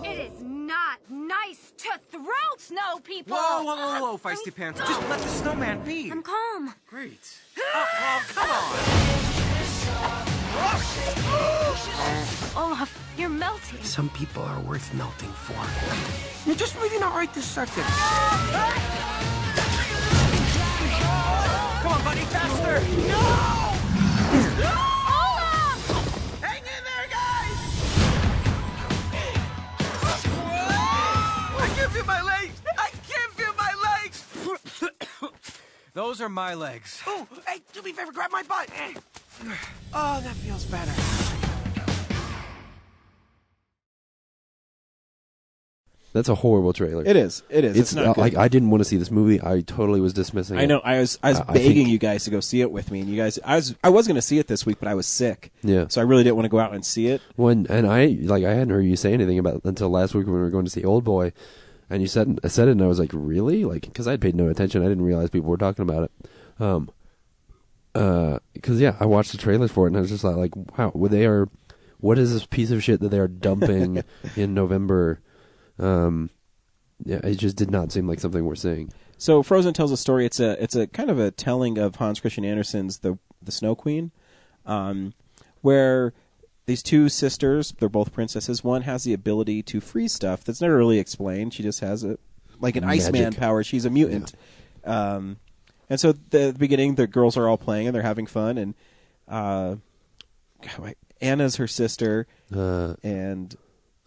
It is not nice to throw snow, people! Whoa, whoa, whoa, whoa, feisty pants. Just let the snowman be. I'm calm. Great. Oh, come on! Olaf, you're melting. Some people are worth melting for. You're just really not right this second. Come on, buddy, faster! No! Olaf! Hang in there, guys! Whoa! I can't feel my legs! I can't feel my legs! Those are my legs. Oh, hey, do me a favor, grab my butt. Oh, that feels better. That's a horrible trailer. It is. It's not good. Like I didn't want to see this movie. I totally was dismissing it. I know. I was begging you guys to go see it with me, and you guys. I was going to see it this week, but I was sick. Yeah. So I really didn't want to go out and see it. I hadn't heard you say anything about it until last week when we were going to see Old Boy, and you said it, and I was like, really? Like, because I had paid no attention. I didn't realize people were talking about it. Because I watched the trailers for it, and I was just like, wow, what is this piece of shit that they are dumping in November? It just did not seem like something we're seeing. So Frozen tells a story. It's a kind of a telling of Hans Christian Andersen's The Snow Queen, where these two sisters, they're both princesses. One has the ability to freeze stuff that's never really explained. She just has like an Iceman power. She's a mutant. Yeah. And so at the beginning, the girls are all playing and they're having fun. And Anna's her sister, and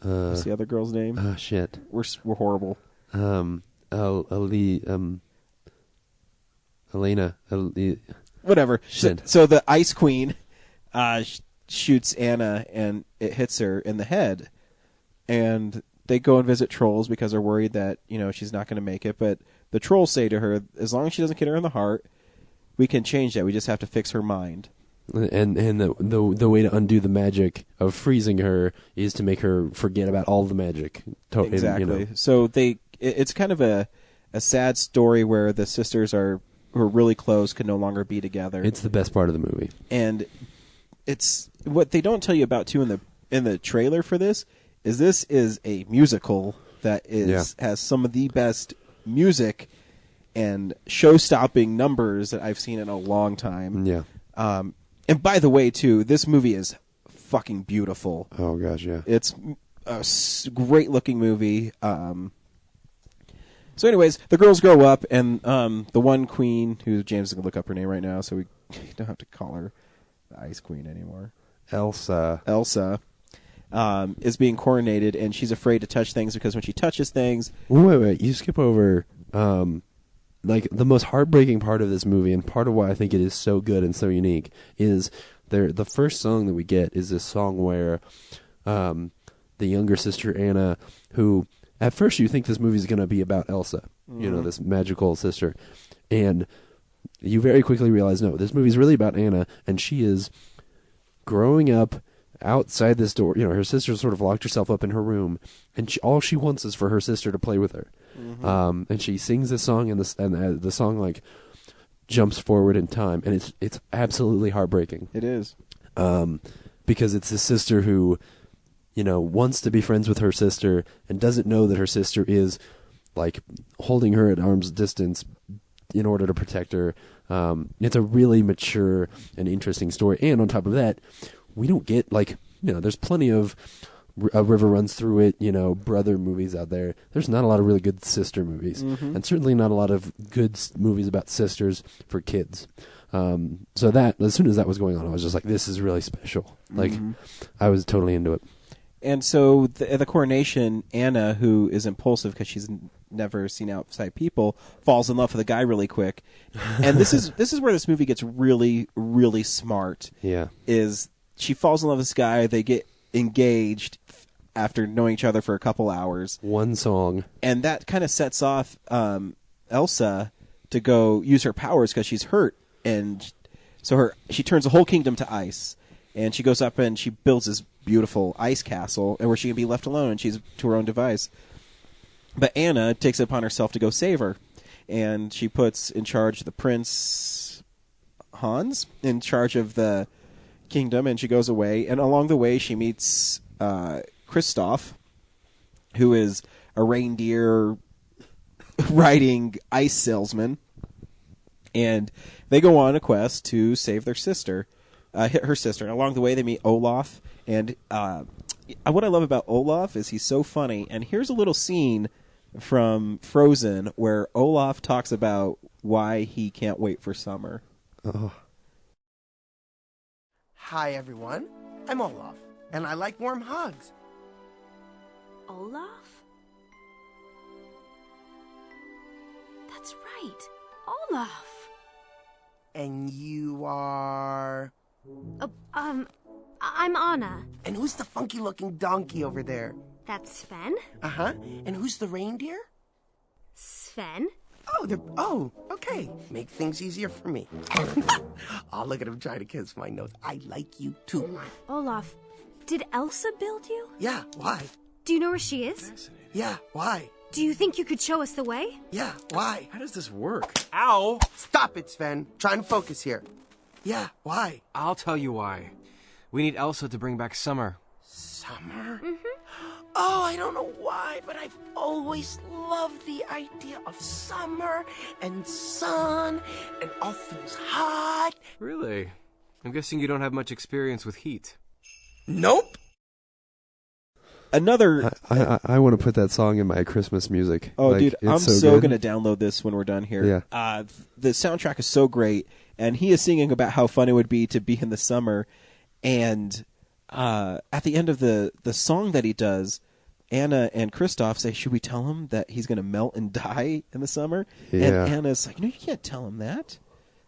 what's the other girl's name? Oh shit, we're horrible. Elena. Whatever. Shit. So the Ice Queen shoots Anna, and it hits her in the head. And they go and visit trolls because they're worried that she's not going to make it. But the trolls say to her, as long as she doesn't hit her in the heart, we can change that. We just have to fix her mind. And the way to undo the magic of freezing her is to make her forget about all the magic. Exactly. So it's kind of a sad story where the sisters who are really close can no longer be together. It's the best part of the movie. And it's what they don't tell you about too in the trailer for this is a musical that has some of the best music and show-stopping numbers that I've seen in a long time. Yeah. And by the way, too, this movie is fucking beautiful. Oh gosh, yeah. It's a great looking movie. So anyways, the girls grow up, and the one queen, who James is going to look up her name right now, so we don't have to call her the Ice Queen anymore. Elsa is being coronated, and she's afraid to touch things because when she touches things... Wait. You skip over like the most heartbreaking part of this movie, and part of why I think it is so good and so unique, is the first song that we get is this song where the younger sister, Anna, who... At first, you think this movie is going to be about Elsa, this magical sister. And you very quickly realize, no, this movie is really about Anna, and she is growing up outside this door. Her sister sort of locked herself up in her room, and all she wants is for her sister to play with her. Mm-hmm. And she sings this song, and the song, like, jumps forward in time, and it's absolutely heartbreaking. It is. Because it's this sister who... wants to be friends with her sister and doesn't know that her sister is, like, holding her at arm's distance in order to protect her. It's a really mature and interesting story. And on top of that, we don't get, like, there's plenty of A River Runs Through It, brother movies out there. There's not a lot of really good sister movies. Mm-hmm. And certainly not a lot of good movies about sisters for kids. So that, as soon as that was going on, I was just like, this is really special. Like, I was totally into it. And so at the coronation, Anna, who is impulsive because she's never seen outside people, falls in love with a guy really quick. And this is where this movie gets really, really smart. Yeah. Is she falls in love with this guy, they get engaged after knowing each other for a couple hours. One song. And that kind of sets off Elsa to go use her powers because she's hurt. And so she turns the whole kingdom to ice. And she goes up and she builds this beautiful ice castle, and where she can be left alone, and she's to her own device. But Anna takes it upon herself to go save her, and she puts in charge the Prince Hans in charge of the kingdom, and she goes away. And along the way, she meets Kristoff, who is a reindeer riding ice salesman, and they go on a quest to save their sister. Her sister. And along the way, they meet Olaf. And what I love about Olaf is he's so funny. And here's a little scene from Frozen where Olaf talks about why he can't wait for summer. Oh. Hi, everyone. I'm Olaf, and I like warm hugs. Olaf? That's right. Olaf. And you are... I'm Anna. And who's the funky-looking donkey over there? That's Sven. Uh-huh. And who's the reindeer? Sven? Oh, okay. Make things easier for me. Oh, look at him trying to kiss my nose. I like you, too. Olaf, did Elsa build you? Yeah, why? Do you know where she is? Yeah, why? Do you think you could show us the way? Yeah, why? How does this work? Ow! Stop it, Sven. Trying to focus here. Yeah, why? I'll tell you why. We need Elsa to bring back summer. Summer? Mm-hmm. Oh, I don't know why, but I've always loved the idea of summer and sun and all things hot. Really? I'm guessing you don't have much experience with heat. Nope. Another... I want to put that song in my Christmas music. Oh, like, dude, I'm so going to download this when we're done here. Yeah. The soundtrack is so great, and he is singing about how fun it would be to be in the summer. And at the end of the song that he does, Anna and Kristoff say, should we tell him that he's going to melt and die in the summer? Yeah. And Anna's like, no, you can't tell him that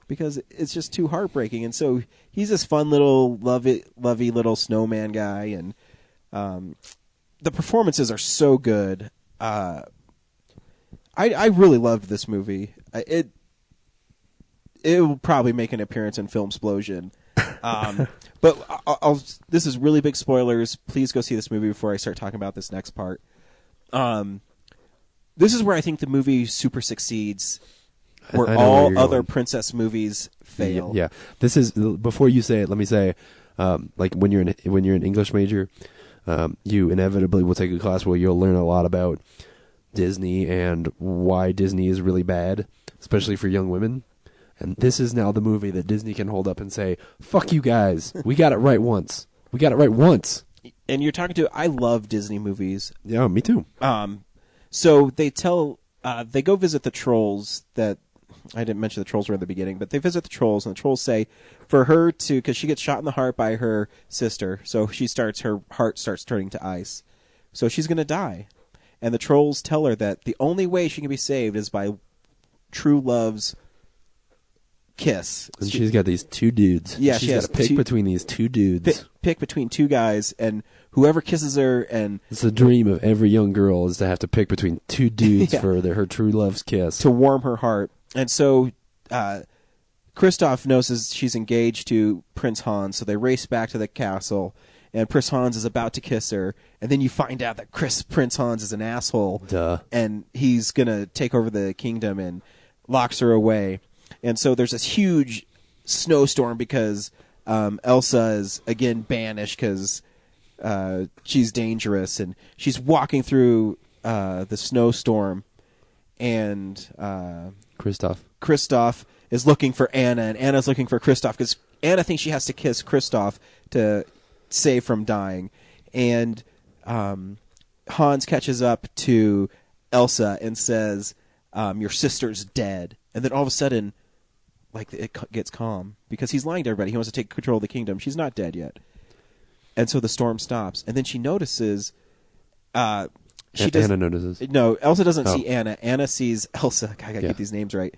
because it's just too heartbreaking. And so he's this fun little lovey little snowman guy, and the performances are so good. I really loved this movie. It will probably make an appearance in Filmsplosion. But this is really big spoilers. Please go see this movie before I start talking about this next part. This is where I think the movie super succeeds, where all other princess movies fail. Yeah. This is, before you say it, let me say, like when you're an English major, you inevitably will take a class where you'll learn a lot about Disney and why Disney is really bad, especially for young women. And this is now the movie that Disney can hold up and say, fuck you guys, we got it right once. We got it right once. And you're talking to, I love Disney movies. Yeah, me too. So they they go visit the trolls that, I didn't mention the trolls were in the beginning, but they visit the trolls, and the trolls say for her to, because she gets shot in the heart by her sister, so her heart starts turning to ice. So she's going to die. And the trolls tell her that the only way she can be saved is by true love's kiss. And she's got these two dudes. Yeah, she's got to pick between these two dudes. Pick between two guys, and whoever kisses her, and it's the dream of every young girl is to have to pick between two dudes for her true love's kiss. To warm her heart. And so Kristoff knows she's engaged to Prince Hans, so they race back to the castle, and Prince Hans is about to kiss her, and then you find out that Prince Hans is an asshole. Duh. And he's going to take over the kingdom and locks her away. And so there's this huge snowstorm because Elsa is, again, banished because she's dangerous, and she's walking through the snowstorm, and Kristoff is looking for Anna, and Anna's looking for Kristoff because Anna thinks she has to kiss Kristoff to save from dying. And Hans catches up to Elsa and says, your sister's dead. And then all of a sudden, like, it gets calm because he's lying to everybody. He wants to take control of the kingdom. She's not dead yet. And so the storm stops. And then she notices... Anna notices. No, Elsa doesn't see Anna. Anna sees Elsa. I gotta get these names right.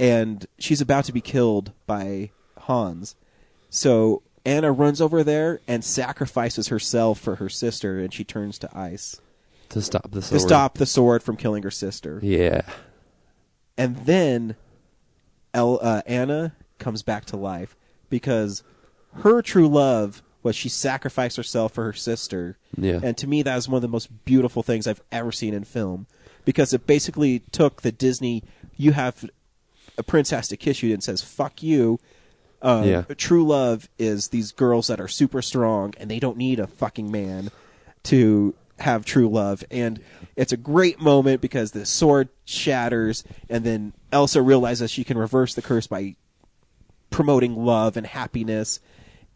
And she's about to be killed by Hans. So Anna runs over there and sacrifices herself for her sister, and she turns to ice. To stop the sword. To stop the sword from killing her sister. Yeah. And then Anna comes back to life because her true love was she sacrificed herself for her sister. Yeah. And to me, that was one of the most beautiful things I've ever seen in film, because it basically took the Disney, a prince has to kiss you, and says, fuck you. True love is these girls that are super strong, and they don't need a fucking man to have true love. And it's a great moment because the sword shatters, and then Elsa realizes she can reverse the curse by promoting love and happiness.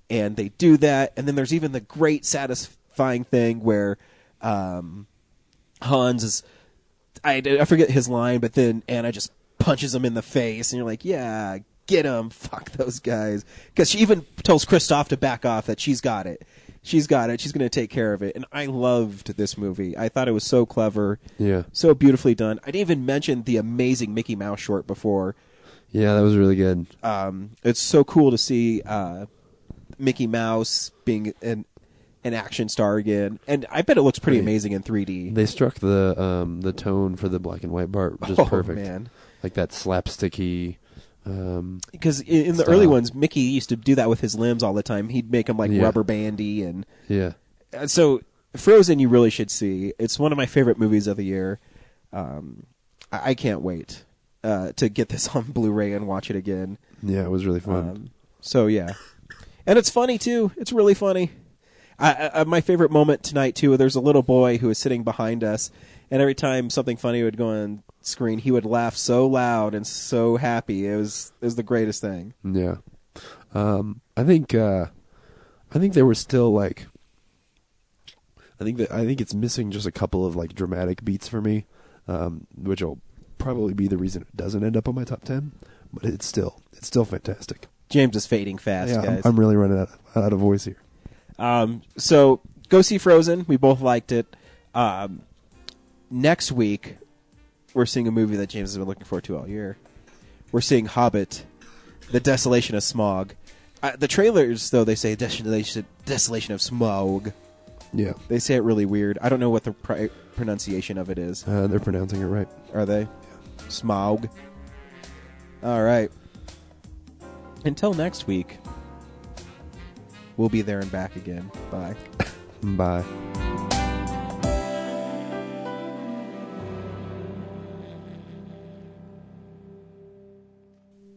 And they do that, and then there's even the great satisfying thing where Hans is, I forget his line, but then Anna just punches him in the face, and you're like, yeah, get him, fuck those guys. Because she even tells Kristoff to back off, that she's got it. She's got it. She's going to take care of it. And I loved this movie. I thought it was so clever. Yeah. So beautifully done. I didn't even mention the amazing Mickey Mouse short before. Yeah, that was really good. It's so cool to see Mickey Mouse being an action star again, and I bet it looks pretty amazing in 3D. They struck the tone for the black and white part just perfect. Man. Like that slapsticky. Because in the early ones, Mickey used to do that with his limbs all the time. He'd make them like rubber bandy, and so Frozen you really should see. It's one of my favorite movies of the year. I can't wait to get this on Blu-ray and watch it again. Yeah, it was really fun. So yeah. And it's funny, too. It's really funny. My favorite moment tonight, too, there's a little boy who was sitting behind us, and every time something funny would go on screen, he would laugh so loud and so happy. It was the greatest thing. Yeah. I think there was still, like... I think it's missing just a couple of, like, dramatic beats for me, which will probably be the reason it doesn't end up on my top 10, but it's still fantastic. James is fading fast, guys. I'm really running out of voice here. So go see Frozen. We both liked it. Next week, we're seeing a movie that James has been looking forward to all year. We're seeing Hobbit, The Desolation of Smaug. The trailers, though, they say Desolation of Smaug. Yeah. They say it really weird. I don't know what the pronunciation of it is. They're pronouncing it right. Are they? Yeah. Smaug. All right. Until next week, we'll be there and back again. Bye. Bye.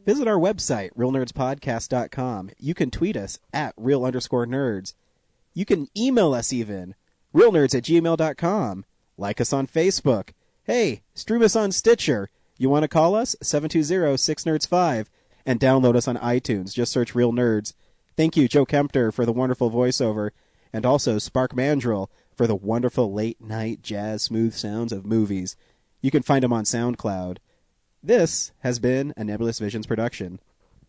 Visit our website, realnerdspodcast.com. You can tweet us at real_nerds. You can email us even, realnerds@gmail.com. Like us on Facebook. Hey, stream us on Stitcher. You want to call us? 720-6nerds5. And download us on iTunes. Just search Real Nerds. Thank you, Joe Kempter, for the wonderful voiceover, and also Spark Mandrill for the wonderful late-night jazz smooth sounds of movies. You can find them on SoundCloud. This has been a Nebulous Visions production.